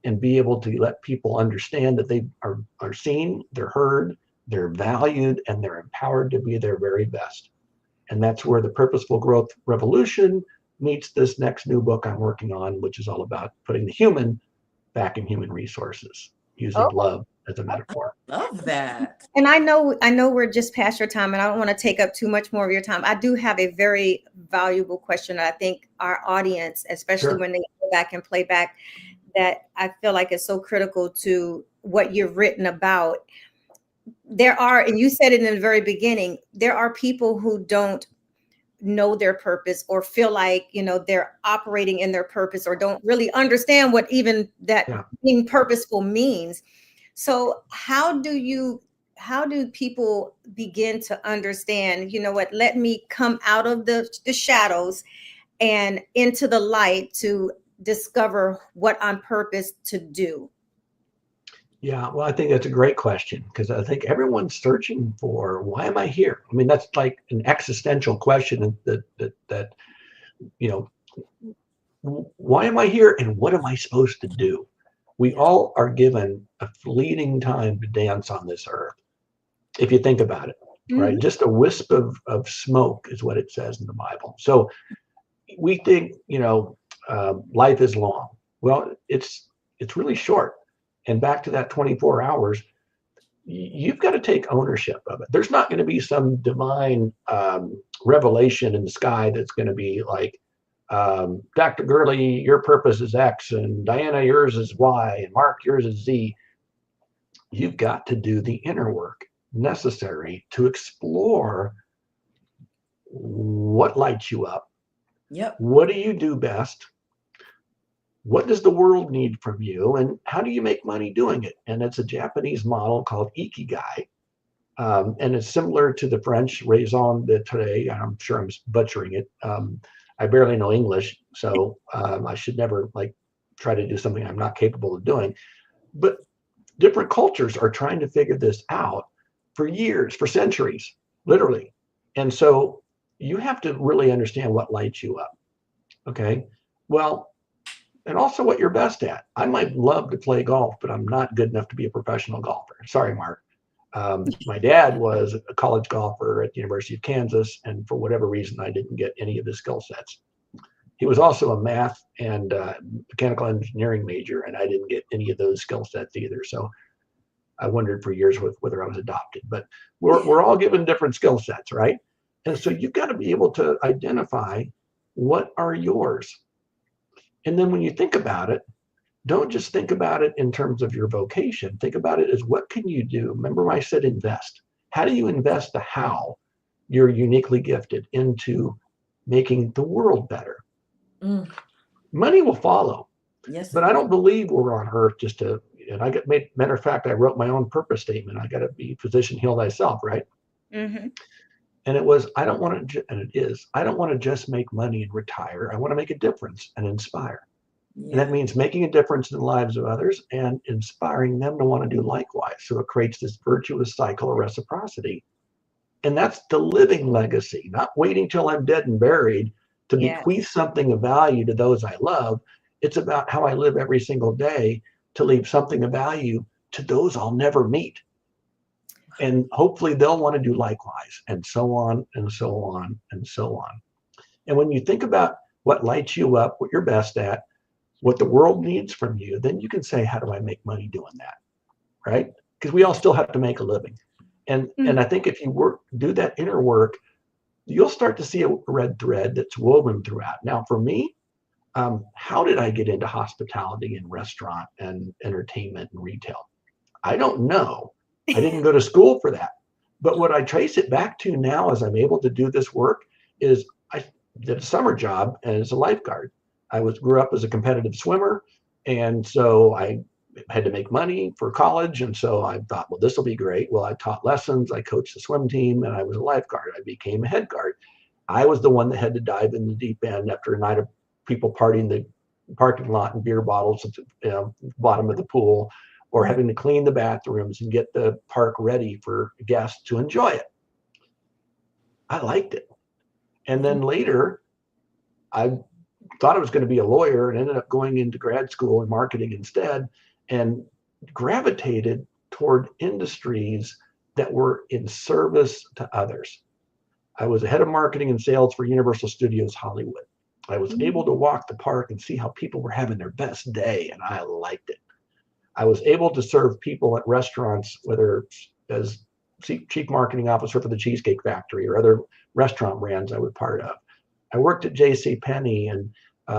and be able to let people understand that they are seen, they're heard, they're valued, and they're empowered to be their very best. And that's where the Purposeful Growth Revolution meets this next new book I'm working on, which is all about putting the human back in human resources, using love as a metaphor. Love that. And I know we're just past your time, and I don't want to take up too much more of your time. I do have a very valuable question that I think our audience, especially when they go back and play back, that I feel like is so critical to what you've written about. There are, and you said it in the very beginning, there are people who don't know their purpose or feel like, they're operating in their purpose or don't really understand what even that being purposeful means. So how do people begin to understand, let me come out of the shadows and into the light to discover what I'm purposed to do? Yeah, well, I think that's a great question, because I think everyone's searching for, why am I here? I mean, that's like an existential question that why am I here and what am I supposed to do? We all are given a fleeting time to dance on this earth, if you think about it, right? Just a wisp of smoke is what it says in the Bible. So we think, life is long. Well, it's really short. And back to that 24 hours, you've got to take ownership of it. There's not going to be some divine revelation in the sky that's going to be like, Dr. Gurley, your purpose is X, and Diana, yours is Y, and Mark, yours is Z. You've got to do the inner work necessary to explore what lights you up. Yep. What do you do best? What does the world need from you, and how do you make money doing it? And it's a Japanese model called Ikigai, and it's similar to the French raison d'être. I'm sure I'm butchering it, I barely know English, so I should never like try to do something I'm not capable of doing. But different cultures are trying to figure this out for years, for centuries, literally. And so you have to really understand what lights you up. Okay. Well, and also what you're best at. I might love to play golf, but I'm not good enough to be a professional golfer. Sorry, Mark. My dad was a college golfer at the University of Kansas, and for whatever reason, I didn't get any of his skill sets. He was also a math and mechanical engineering major, and I didn't get any of those skill sets either. So I wondered for years whether I was adopted. But we're all given different skill sets, right? And so you've got to be able to identify what are yours. And then when you think about it, don't just think about it in terms of your vocation. Think about it as what can you do? Remember I said invest. How do you invest the how you're uniquely gifted into making the world better? Money will follow. Yes. But I don't believe we're on earth just to, and matter of fact, I wrote my own purpose statement. I got to be physician, heal thyself, right? Mm-hmm. And it was, I don't want to just make money and retire. I want to make a difference and inspire. Yeah. And that means making a difference in the lives of others and inspiring them to want to do likewise. So it creates this virtuous cycle of reciprocity. And that's the living legacy, not waiting till I'm dead and buried to bequeath something of value to those I love. It's about how I live every single day to leave something of value to those I'll never meet. And hopefully they'll want to do likewise, and so on and so on and so on. And when you think about what lights you up, what you're best at, what the world needs from you, then you can say, how do I make money doing that? Right? Because we all still have to make a living. And I think if you do that inner work, you'll start to see a red thread that's woven throughout. Now, for me, how did I get into hospitality and restaurant and entertainment and retail? I don't know. I didn't go to school for that. But what I trace it back to now as I'm able to do this work is I did a summer job as a lifeguard. I grew up as a competitive swimmer. And so I had to make money for college. And so I thought, well, this will be great. Well, I taught lessons. I coached the swim team and I was a lifeguard. I became a head guard. I was the one that had to dive in the deep end after a night of people partying the parking lot and beer bottles at the bottom of the pool, or having to clean the bathrooms and get the park ready for guests to enjoy it. I liked it. And then later, I thought I was going to be a lawyer and ended up going into grad school in marketing instead, and gravitated toward industries that were in service to others. I was the head of marketing and sales for Universal Studios Hollywood. I was able to walk the park and see how people were having their best day, and I liked it. I was able to serve people at restaurants, whether as chief marketing officer for the Cheesecake Factory or other restaurant brands I was part of. I worked at JCPenney and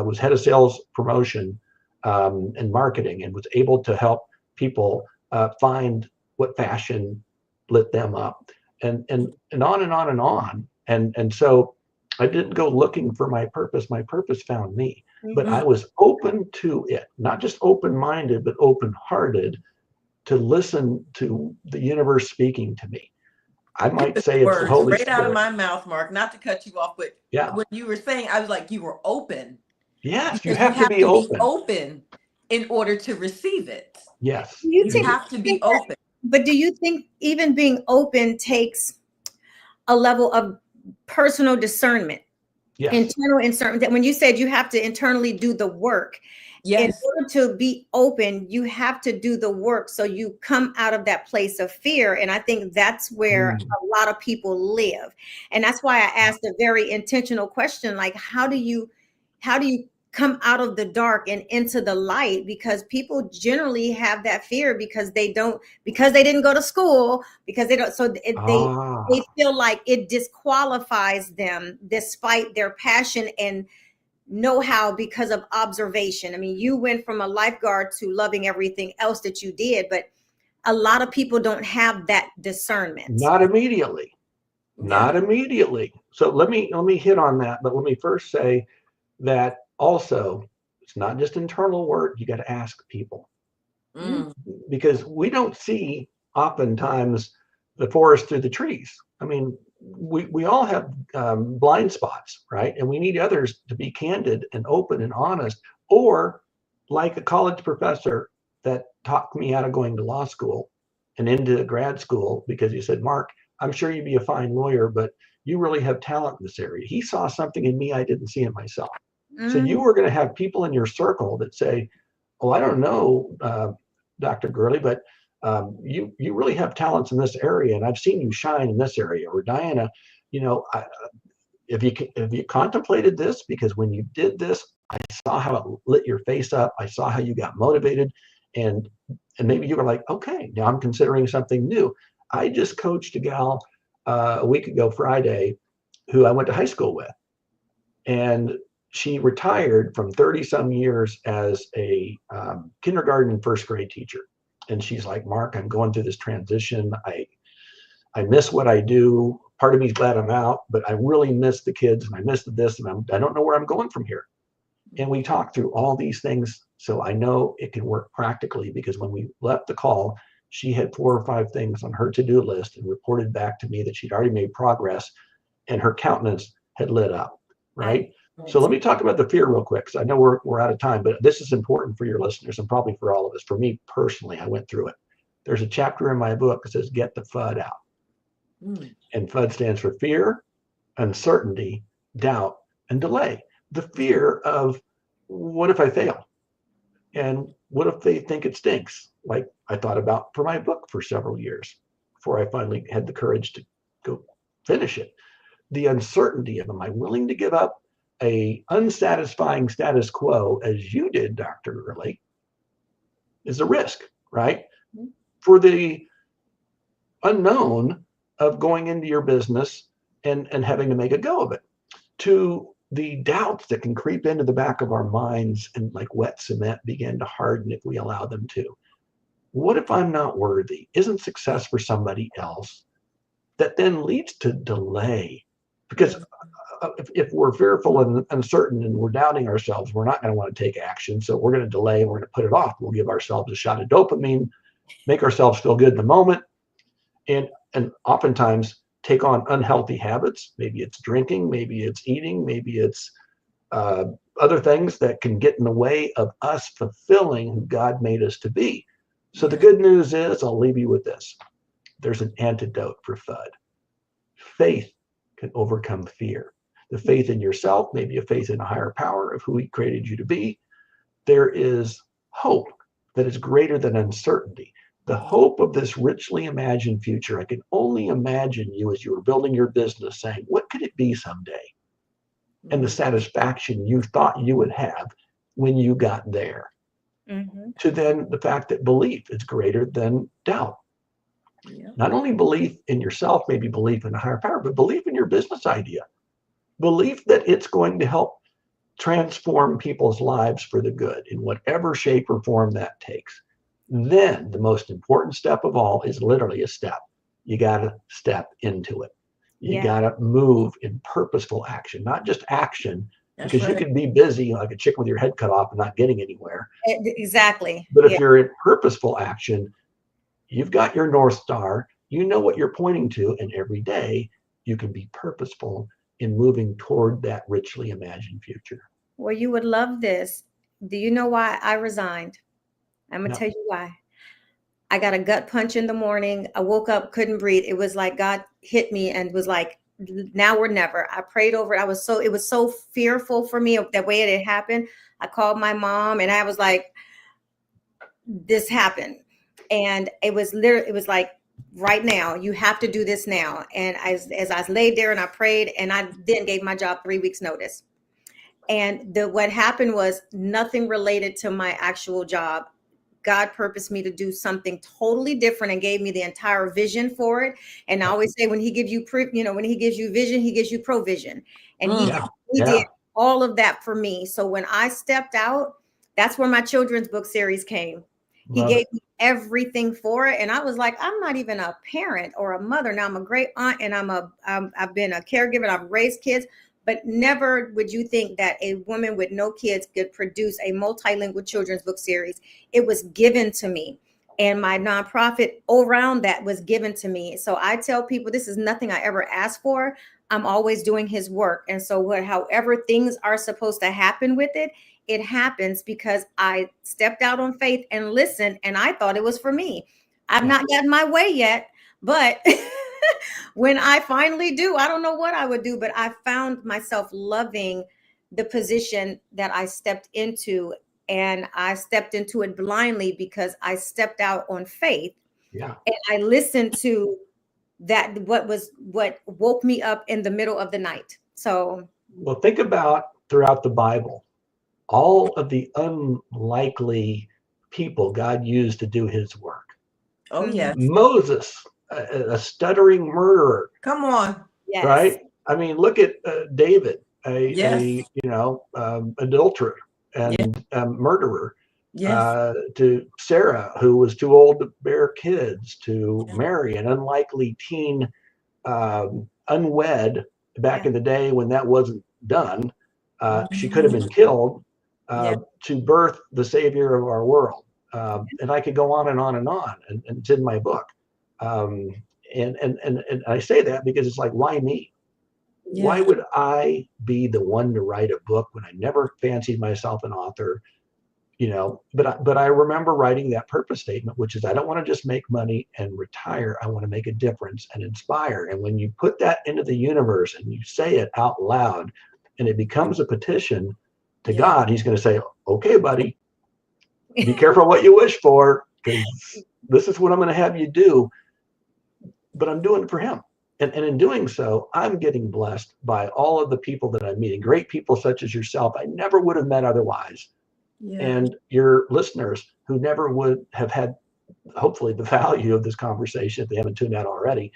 was head of sales promotion and marketing, and was able to help people find what fashion lit them up, and on and on and on. And so I didn't go looking for my purpose. My purpose found me. But I was open to it, not just open-minded, but open-hearted to listen to the universe speaking to me. I might say it's the Holy Spirit. Right out of my mouth, Mark, not to cut you off, but when you were saying, I was like, you were open. Yes, you have to be open in order to receive it. Yes. You have to be open. But do you think even being open takes a level of personal discernment? Yes. Internal discernment. That when you said you have to internally do the work, in order to be open, you have to do the work. So you come out of that place of fear. And I think that's where a lot of people live. And that's why I asked a very intentional question, like, how do you come out of the dark and into the light? Because people generally have that fear because they didn't go to school, because they don't. So they feel like it disqualifies them despite their passion and know-how because of observation. I mean, you went from a lifeguard to loving everything else that you did, but a lot of people don't have that discernment. Not immediately. Not immediately. So let me hit on that, but let me first say that also, it's not just internal work. You got to ask people, because we don't see oftentimes the forest through the trees. I mean, we all have blind spots, right? And we need others to be candid and open and honest, or like a college professor that talked me out of going to law school and into grad school because he said, Mark, I'm sure you'd be a fine lawyer, but you really have talent in this area. He saw something in me I didn't see in myself. So you were going to have people in your circle that say, oh, I don't know, Dr. Gurley, but you really have talents in this area, and I've seen you shine in this area. Or Diana, if you contemplated this, because when you did this, I saw how it lit your face up. I saw how you got motivated, and maybe you were like, okay, now I'm considering something new. I just coached a gal a week ago Friday who I went to high school with, and she retired from 30 some years as a kindergarten and first grade teacher. And she's like, Mark, I'm going through this transition. I miss what I do. Part of me is glad I'm out, but I really miss the kids and I miss this, and I don't know where I'm going from here. And we talked through all these things. So I know it can work practically, because when we left the call, she had 4 or 5 things on her to-do list and reported back to me that she'd already made progress, and her countenance had lit up, right? So let me talk about the fear real quick, because I know we're out of time, but this is important for your listeners and probably for all of us. For me personally, I went through it. There's a chapter in my book that says, get the FUD out. And FUD stands for fear, uncertainty, doubt, and delay. The fear of, what if I fail? And what if they think it stinks? Like I thought about for my book for several years before I finally had the courage to go finish it. The uncertainty of, am I willing to give up a unsatisfying status quo, as you did, Dr. Gurley, is a risk, right? For the unknown of going into your business and having to make a go of it, to the doubts that can creep into the back of our minds and like wet cement begin to harden if we allow them to. What if I'm not worthy? Isn't success for somebody else? That then leads to delay, because if we're fearful and uncertain and we're doubting ourselves, we're not going to want to take action. So we're going to delay and we're going to put it off. We'll give ourselves a shot of dopamine, make ourselves feel good in the moment, and oftentimes take on unhealthy habits. Maybe it's drinking, maybe it's eating, maybe it's other things that can get in the way of us fulfilling who God made us to be. So the good news is, I'll leave you with this. There's an antidote for FUD. Faith can overcome fear. The faith in yourself, maybe a faith in a higher power of who He created you to be. There is hope that is greater than uncertainty. The hope of this richly imagined future. I can only imagine you as you were building your business saying, what could it be someday? And the satisfaction you thought you would have when you got there. To then the fact that belief is greater than doubt. Not only belief in yourself, maybe belief in a higher power, but belief in your business idea. Belief that it's going to help transform people's lives for the good in whatever shape or form that takes. Then the most important step of all is literally a step. You got to step into it. You got to move in purposeful action, not just action, because you can be busy like a chicken with your head cut off and not getting anywhere. Exactly. But if you're in purposeful action, you've got your North Star, you know what you're pointing to, and every day you can be purposeful in moving toward that richly imagined future. Well, you would love this. Do you know why I resigned? I'm going to tell you why. I got a gut punch in the morning. I woke up, couldn't breathe. It was like God hit me and was like, now or never. I prayed over it. It was so fearful for me the way it had happened. I called my mom and I was like, this happened. And it was like, right now, you have to do this now. And as I laid there and I prayed, and I then gave my job 3 weeks notice. And what happened was nothing related to my actual job. God purposed me to do something totally different and gave me the entire vision for it. And I always say, when He gives you, when He gives you vision, He gives you provision. And He did all of that for me. So when I stepped out, that's where my children's book series came. He gave me everything for it. And I was like, I'm not even a parent or a mother. Now I'm a great aunt and I've been a caregiver. I've raised kids, but never would you think that a woman with no kids could produce a multilingual children's book series. It was given to me. and my nonprofit around that was given to me. So I tell people this is nothing I ever asked for. I'm always doing his work. And so however things are supposed to happen with it, it happens because I stepped out on faith and listened, and I thought it was for me. I've not gotten my way yet, but when I finally do, I don't know what I would do, but I found myself loving the position that I stepped into. And I stepped into it blindly because I stepped out on faith. Yeah. And I listened to that, what woke me up in the middle of the night. So, well, think about throughout the Bible, all of the unlikely people God used to do his work. Oh, yes. Moses, a stuttering murderer. Come on. yes. Right? I mean, look at David, Yes. adulterer and murderer. Yes. To Sarah, who was too old to bear kids, to Mary, an unlikely teen, unwed back in the day when that wasn't done. She could have been killed to birth the savior of our world. And I could go on and on and on, and it's in my book. And I say that because it's like, why me? Yeah. Why would I be the one to write a book when I never fancied myself an author? But I remember writing that purpose statement, which is I don't want to just make money and retire. I want to make a difference and inspire. And when you put that into the universe and you say it out loud and it becomes a petition to God, he's going to say, okay, buddy, be careful what you wish for, because this is what I'm going to have you do. But I'm doing it for him. And in doing so, I'm getting blessed by all of the people that I'm meeting, great people such as yourself I never would have met otherwise. Yeah. And your listeners who never would have had, hopefully, the value of this conversation if they haven't tuned out already.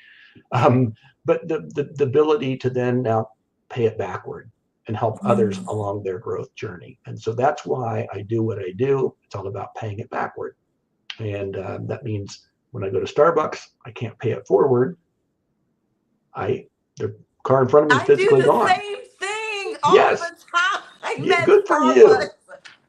But the ability to then now pay it backward and help others along their growth journey. And so that's why I do what I do. It's all about paying it backward. And that means when I go to Starbucks, I can't pay it forward. The car in front of me is physically gone. I do the same thing all the time. Yeah, good for you.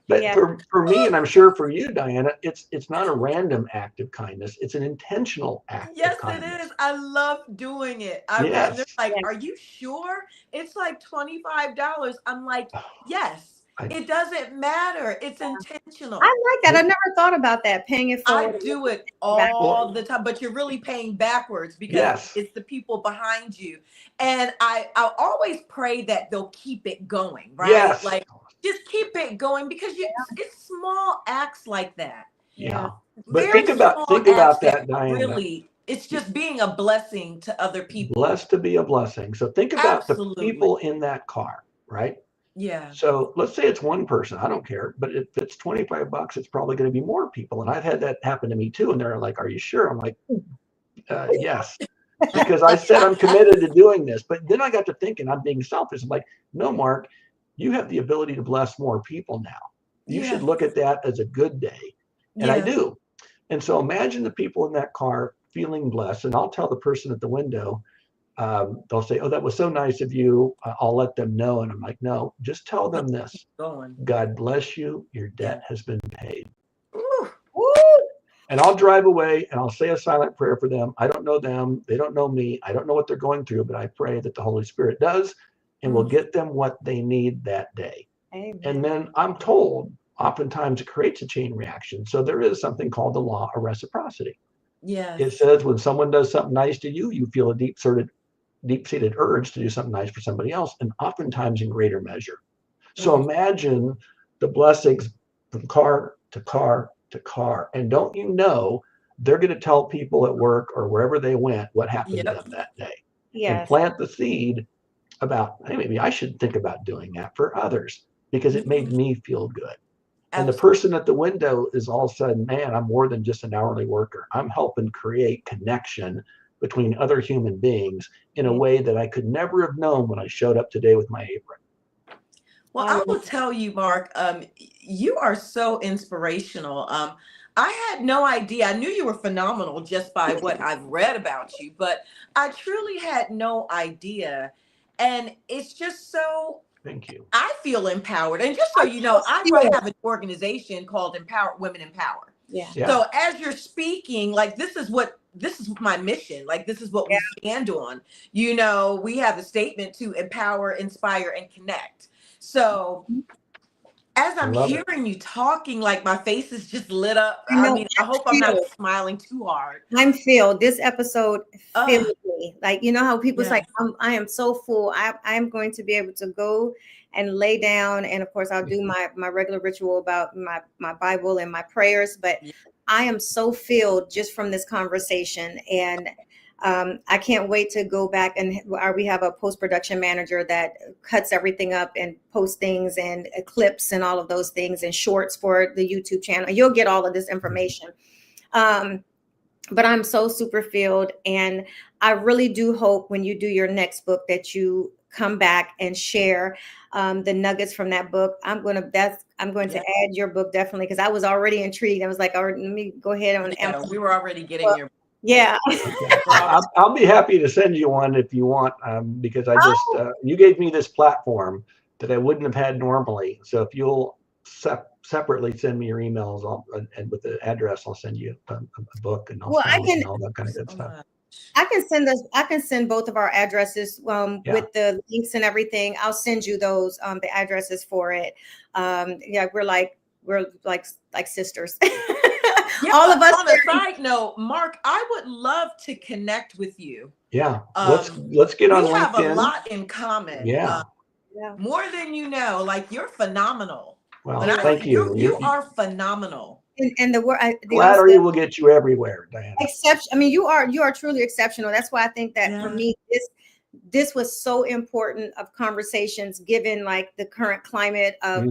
But for me, and I'm sure for you, Diana, it's not a random act of kindness. It's an intentional act of kindness. Yes, it is. I love doing it. They're like, are you sure? It's like $25. I'm like, yes. It doesn't matter. It's intentional. I like that. I never thought about that, paying it forward. I do it all the time, but you're really paying backwards because it's the people behind you. And I'll always pray that they'll keep it going, right? Yes. Like, just keep it going because it's small acts like that. Yeah. But think about that, Diana. Really, it's just being a blessing to other people. Blessed to be a blessing. So think about the people in that car, right? Yeah. So let's say it's one person. I don't care. But if it's $25, it's probably going to be more people. And I've had that happen to me too. And they're like, are you sure? I'm like, yes. Because I said I'm committed to doing this. But then I got to thinking I'm being selfish. I'm like, no, Mark, you have the ability to bless more people now. You should look at that as a good day. And I do. And so imagine the people in that car feeling blessed. And I'll tell the person at the window, they'll say, oh, that was so nice of you. I'll let them know. And I'm like, no, just tell them this. God bless you. Your debt has been paid. Ooh. And I'll drive away and I'll say a silent prayer for them. I don't know them. They don't know me. I don't know what they're going through, but I pray that the Holy Spirit does and will get them what they need that day. Amen. And then I'm told oftentimes it creates a chain reaction. So there is something called the law of reciprocity. Yeah. It says when someone does something nice to you, you feel a deep-seated urge to do something nice for somebody else, and oftentimes in greater measure. So imagine the blessings from car to car to car. And don't you know, they're going to tell people at work or wherever they went what happened to them that day. And plant the seed about, hey, maybe I should think about doing that for others because it made me feel good. And the person at the window is all of a sudden, man, I'm more than just an hourly worker. I'm helping create connection between other human beings in a way that I could never have known when I showed up today with my apron. Well, I will tell you, Mark, you are so inspirational. I had no idea. I knew you were phenomenal just by what I've read about you, but I truly had no idea. And it's just so... Thank you. I feel empowered. And just so you know, I have an organization called Women in Power. Yeah. So as you're speaking, like this is my mission. Like this is what we stand on. You know, we have a statement to empower, inspire, and connect. So as I'm hearing you talking, like my face is just lit up. I mean, I hope I'm not smiling too hard. I'm filled. This episode filled me. Like, you know how people's like, I am so full. I am going to be able to go and lay down. And of course, I'll do my regular ritual about my Bible and my prayers. But I am so filled just from this conversation. And I can't wait to go back, and we have a post-production manager that cuts everything up and posts things and clips and all of those things and shorts for the YouTube channel. You'll get all of this information. But I'm so super filled, and I really do hope when you do your next book that you come back and share the nuggets from that book. I'm going to add your book definitely, because I was already intrigued. I was like, all right, let me go ahead on Amazon. We were already getting your book. Yeah. I'll be happy to send you one if you want, because I just you gave me this platform that I wouldn't have had normally. So if you'll separately send me your emails, and with the address, I'll send you a book and all that kind of good stuff. I can send both of our addresses with the links and everything. I'll send you those the addresses for it. We're like sisters. All of us. On a side note, Mark, I would love to connect with you. Yeah, let's get on LinkedIn. We have a lot in common. Yeah. More than you know. Like, you're phenomenal. Well, thank you. You are phenomenal. And the word flattery will get you everywhere, Diana. I mean, you are truly exceptional. That's why I think that for me, this was so important of conversations, given like the current climate of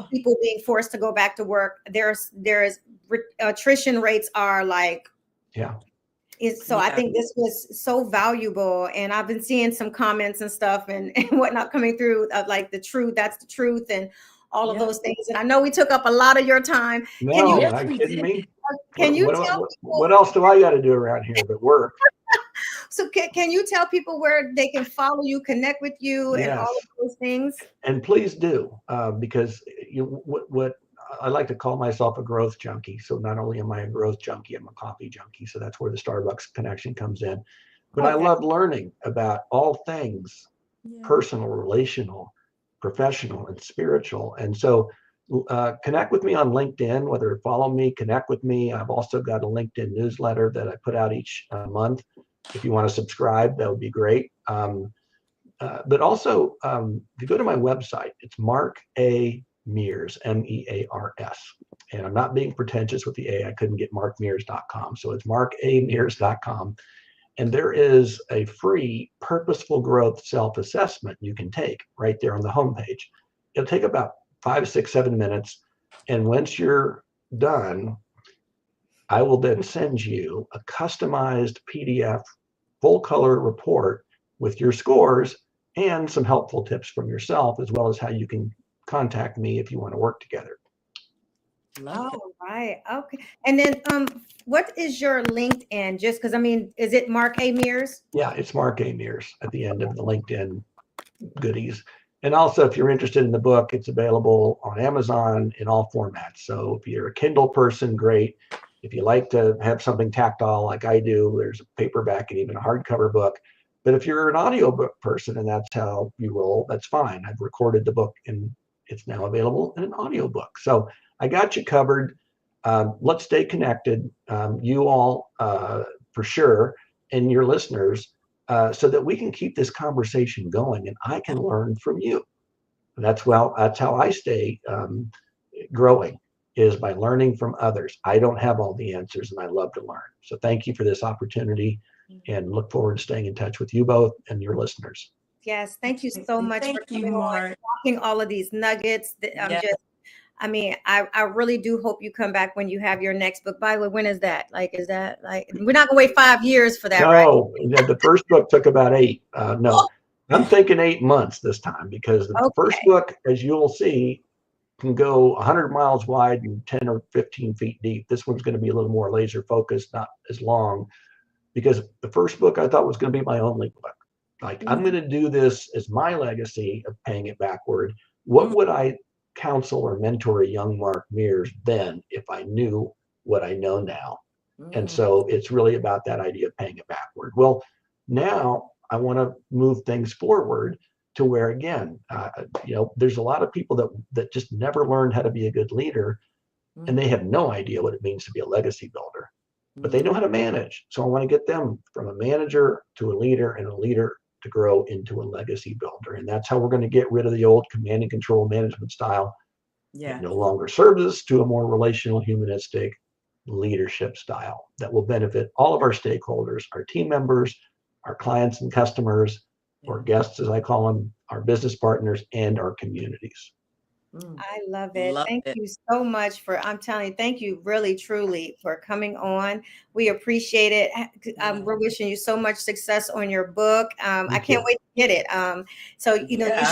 people being forced to go back to work. There's attrition rates are like, I think this was so valuable. And I've been seeing some comments and stuff and whatnot coming through of like the truth, that's the truth, and all of those things. And I know we took up a lot of your time. No, are you kidding me? Can you tell people, what else do I got to do around here but work? So can you tell people where they can follow you, connect with you, and all of those things? And please do, because what I like to call myself a growth junkie. So not only am I a growth junkie, I'm a coffee junkie. So that's where the Starbucks connection comes in. But I love learning about all things personal, relational, professional, and spiritual. And so connect with me on LinkedIn, whether follow me, connect with me. I've also got a LinkedIn newsletter that I put out each month. If you want to subscribe, that would be great. But also, if you go to my website, it's Mark A. Mears, Mears. And I'm not being pretentious with the A. I couldn't get markmears.com. So it's markamears.com. And there is a free purposeful growth self-assessment you can take right there on the homepage. It'll take about 5, 6, 7 minutes. And once you're done, I will then send you a customized PDF full color report with your scores and some helpful tips from yourself, as well as how you can contact me if you want to work together. Right. Okay. And then what is your LinkedIn? Just because, I mean, is it Mark A. Mears? Yeah, it's Mark A. Mears at the end of the LinkedIn goodies. And also, if you're interested in the book, it's available on Amazon in all formats. So if you're a Kindle person, great. If you like to have something tactile like I do, there's a paperback and even a hardcover book. But if you're an audiobook person and that's how you roll, that's fine. I've recorded the book and it's now available in an audiobook. So I got you covered. Let's stay connected, you all for sure, and your listeners, so that we can keep this conversation going and I can learn from you. That's how I stay growing, is by learning from others. I don't have all the answers and I love to learn. So thank you for this opportunity and look forward to staying in touch with you both and your listeners. Yes, thank you so much for coming on, talking all of these nuggets. I really do hope you come back when you have your next book. By the way, when is that? We're not gonna wait 5 years for that, right? No, the first book took about 8. No, I'm thinking 8 months this time, because the first book, as you'll see, can go 100 miles wide and 10 or 15 feet deep. This one's going to be a little more laser focused, not as long, because the first book I thought was going to be my only book. I'm going to do this as my legacy of paying it backward. What would I counsel or mentor a young Mark Mears then if I knew what I know now. And Mm. so it's really about that idea of paying it backward. Well, now I want to move things forward to where, again, there's a lot of people that just never learned how to be a good leader, and they have no idea what it means to be a legacy builder, but they know how to manage. So I want to get them from a manager to a leader, and a leader to grow into a legacy builder. And that's how we're going to get rid of the old command and control management style. Yeah. It no longer serves us, to a more relational, humanistic leadership style that will benefit all of our stakeholders, our team members, our clients and customers, or guests, as I call them, our business partners, and our communities. I love it. Love Thank it. you so much I'm telling you, thank you really, truly for coming on. We appreciate it. We're wishing you so much success on your book. I can't wait to get it. So, Yeah.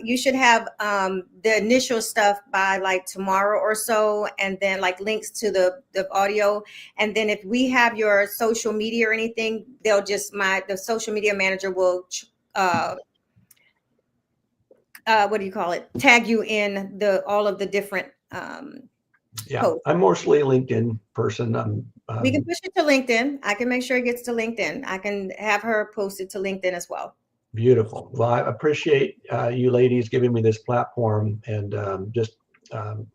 you should have the initial stuff by like tomorrow or so, and then like links to the audio. And then if we have your social media or anything, the social media manager will what do you call it? Tag you in all of the different posts. I'm mostly a LinkedIn person. We can push it to LinkedIn. I can make sure it gets to LinkedIn. I can have her post it to LinkedIn as well. Beautiful. Well, I appreciate you ladies giving me this platform, and I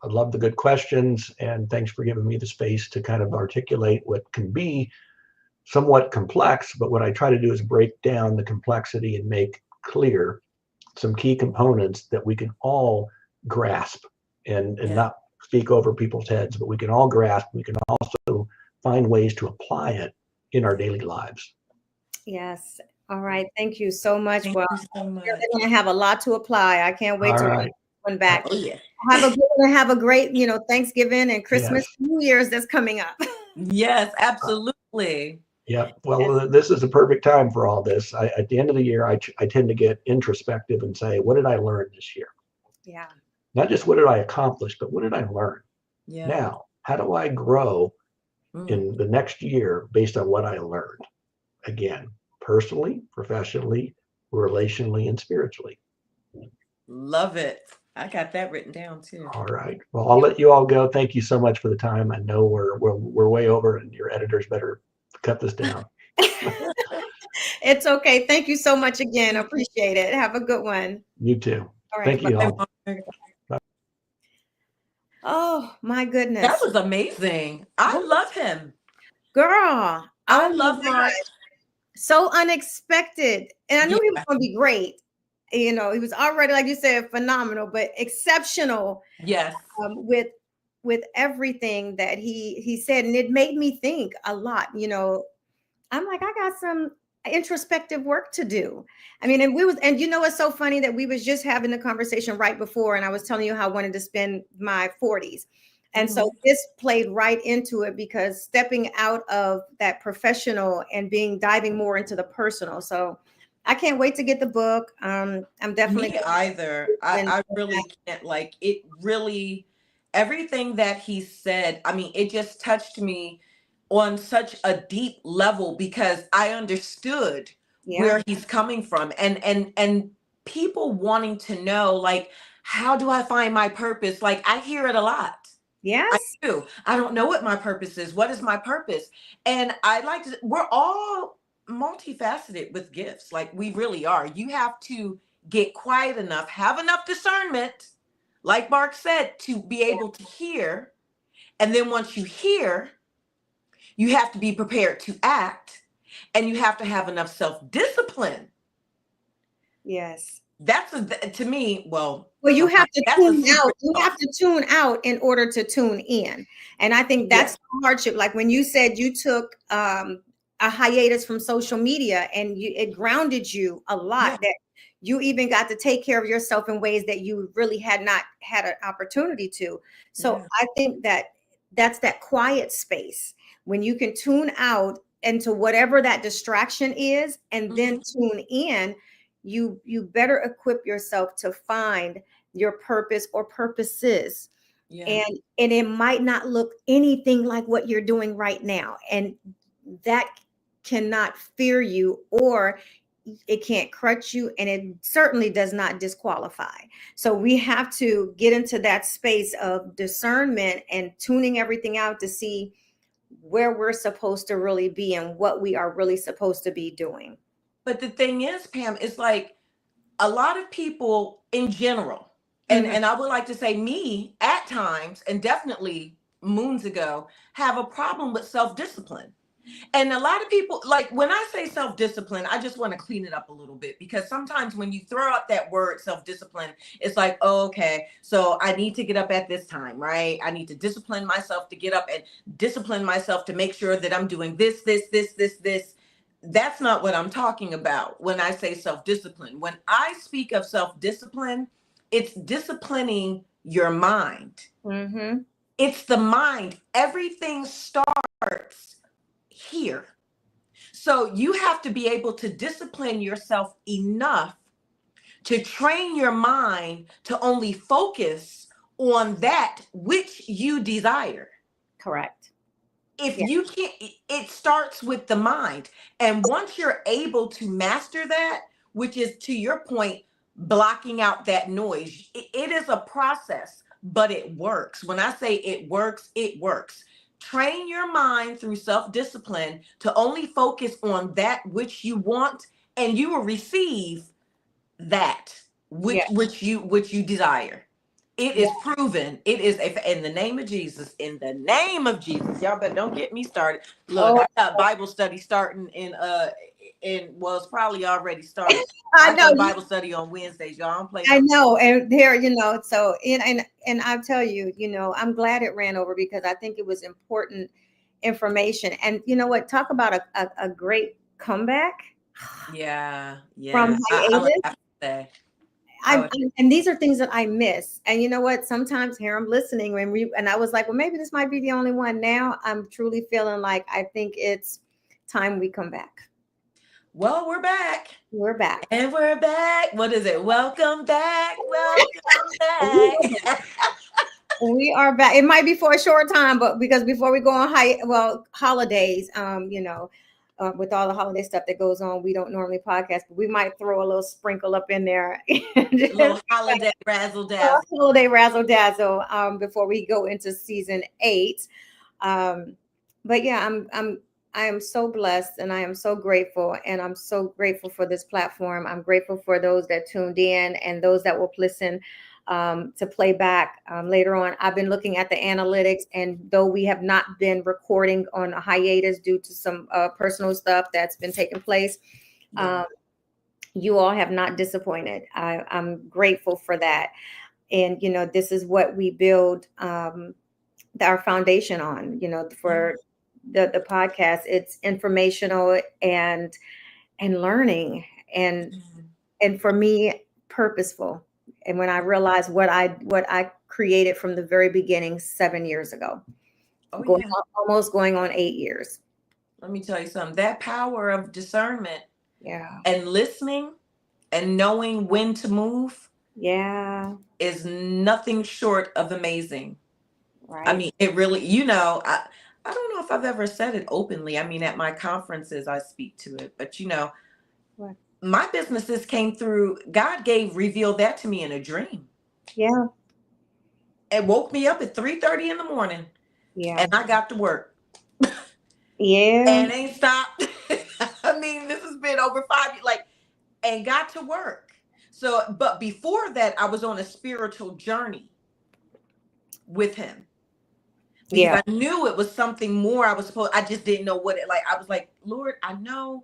love the good questions, and thanks for giving me the space to kind of articulate what can be somewhat complex, but what I try to do is break down the complexity and make clear some key components that we can all grasp and not speak over people's heads, but we can all grasp. We can also find ways to apply it in our daily lives. Yes. All right. Thank you so much. Thank Well, you so much. they're going to have a lot to apply. I can't wait All to right. bring one back. Oh, yeah. Have a great, Thanksgiving and Christmas, Yes. New Year's that's coming up. Yes, absolutely. Yeah. Well, this is the perfect time for all this. At the end of the year, I tend to get introspective and say, what did I learn this year? Yeah. Not just what did I accomplish, but what did I learn? Yeah. Now, how do I grow in the next year based on what I learned? Again, personally, professionally, relationally, and spiritually. Love it. I got that written down too. All right. Well, I'll let you all go. Thank you so much for the time. I know we're way over, and your editors better cut this down. It's okay. Thank you so much again. Appreciate it. Have a good one. You too. All right. Thank you all. Oh my goodness. That was amazing. I love him. Girl. I love Mark. So unexpected. And I knew he was going to be great. He was already, like you said, phenomenal, but exceptional. Yes. With everything that he said. And it made me think a lot. I'm like, I got some introspective work to do. I mean, and it's so funny that we was just having the conversation right before, and I was telling you how I wanted to spend my 40s. And so this played right into it, because stepping out of that professional and diving more into the personal. So I can't wait to get the book. I'm definitely Me either. I really can't. Like, it really, everything that he said, I mean, it just touched me on such a deep level, because I understood where he's coming from, and people wanting to know, like, how do I find my purpose? Like, I hear it a lot. Yes. I do. I don't know what my purpose is. What is my purpose? And we're all multifaceted with gifts. Like, we really are. You have to get quiet enough, have enough discernment, like Mark said, to be able to hear. And then once you hear, you have to be prepared to act, and you have to have enough self-discipline. Yes. That's to me, well, you have to tune out. You have to tune out in order to tune in. And I think that's the hardship. Like when you said you took a hiatus from social media, and it grounded you a lot, that you even got to take care of yourself in ways that you really had not had an opportunity to. So I think that's that quiet space when you can tune out into whatever that distraction is, and then tune in. You better equip yourself to find your purpose or purposes. And it might not look anything like what you're doing right now. And that cannot fear you, or it can't crutch you, and it certainly does not disqualify. So we have to get into that space of discernment and tuning everything out to see where we're supposed to really be and what we are really supposed to be doing. But the thing is, Pam, it's like a lot of people in general, and I would like to say me at times, and definitely moons ago, have a problem with self-discipline. And a lot of people, like when I say self-discipline, I just want to clean it up a little bit, because sometimes when you throw out that word self-discipline, it's like, oh, okay, so I need to get up at this time, right? I need to discipline myself to get up and discipline myself to make sure that I'm doing this. That's not what I'm talking about when I say self-discipline. When I speak of self-discipline, it's disciplining your mind. Mm-hmm. It's the mind. Everything starts here. So you have to be able to discipline yourself enough to train your mind to only focus on that which you desire. Correct. If you can't, it starts with the mind. And once you're able to master that, which is, to your point, blocking out that noise, it is a process, but it works. When I say it works, it works. Train your mind through self-discipline to only focus on that which you want, and you will receive that which you desire. It is proven. It is in the name of Jesus. In the name of Jesus, y'all. But don't get me started. Look, I got Bible study starting in well, it's probably already started. I know Bible study on Wednesdays, y'all. I'm playing. I know, and there, so and I'll tell you, I'm glad it ran over, because I think it was important information. And you know what? Talk about a great comeback. Yeah. From hiatus. I would have to say. And these are things that I miss. And you know what? Sometimes here I'm listening and I was like, well, maybe this might be the only one. Now I'm truly feeling like I think it's time we come back. Well, we're back. We're back. And we're back. What is it? Welcome back. Welcome back. We are back. It might be for a short time, but because before we go on holidays, with all the holiday stuff that goes on, we don't normally podcast, but we might throw a little sprinkle up in there. A little holiday razzle dazzle. Holiday razzle dazzle before we go into season 8. But yeah, I am so blessed, and I am so grateful, and I'm so grateful for this platform. I'm grateful for those that tuned in and those that will listen to play back later on. I've been looking at the analytics, and though we have not been recording on a hiatus due to some personal stuff that's been taking place, you all have not disappointed. I'm grateful for that. And, this is what we build our foundation on, for the podcast. It's informational and learning, and for me, purposeful. And when I realized what I created from the very beginning 7 years ago, almost going on 8 years. Let me tell you something. That power of discernment, and listening, and knowing when to move, is nothing short of amazing. Right. I mean, it really, I don't know if I've ever said it openly. I mean, at my conferences, I speak to it, but what? My businesses came through. God revealed that to me in a dream. Yeah. It woke me up at 3:30 in the morning. Yeah. And I got to work. Yeah. And ain't stopped. I mean, this has been over 5 years, and got to work. So, but before that, I was on a spiritual journey with him. Because I knew it was something more I just didn't know what I was like, Lord, I know,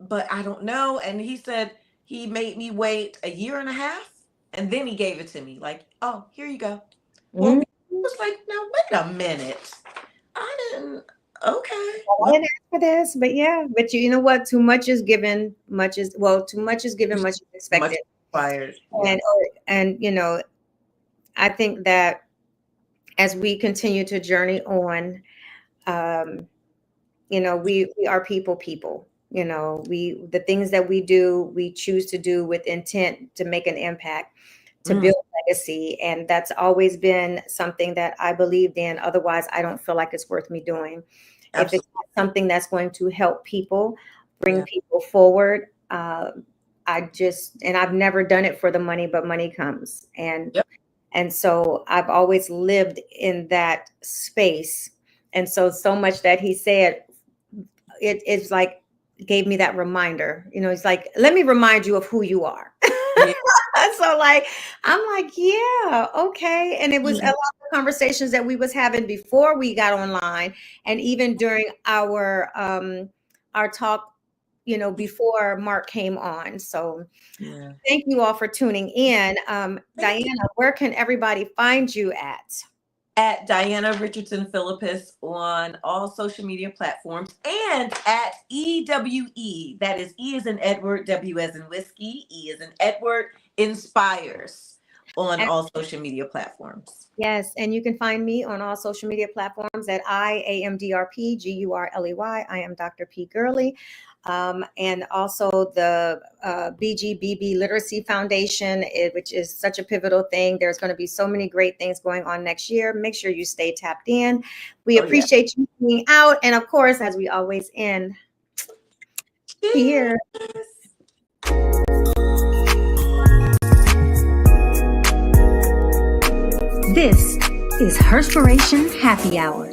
but I don't know. And he said he made me wait a year and a half, and then he gave it to me. Like, oh, here you go. Well, it was like, now wait a minute. I didn't. Okay. I didn't ask for this, but you know what? Too much is given, too much is given, much is expected. Much required. And I think that as we continue to journey on, we are people. The things that we do, we choose to do with intent to make an impact, to build legacy. And that's always been something that I believed in. Otherwise, I don't feel like it's worth me doing. Absolutely. If it's something that's going to help people, bring people forward, I've never done it for the money, but money comes. And Yep. and so I've always lived in that space. And so much that he said, it's like, gave me that reminder. He's like, let me remind you of who you are. Yeah. So like, I'm like, yeah, okay. And it was a lot of conversations that we was having before we got online, and even during our talk, before Mark came on. So thank you all for tuning in. Diana, where can everybody find you at? At Diana Richardson Philippus on all social media platforms, and at EWE. That is E as in Edward, W as in whiskey, E as in Edward, Inspires on all social media platforms. Yes, and you can find me on all social media platforms at IAMDRPGURLEY. I am Dr. P. Gurley. And also the BGBB Literacy Foundation, which is such a pivotal thing. There's going to be so many great things going on next year. Make sure you stay tapped in. We appreciate you being out. And of course, as we always end, here. This is Herspiration Happy Hour.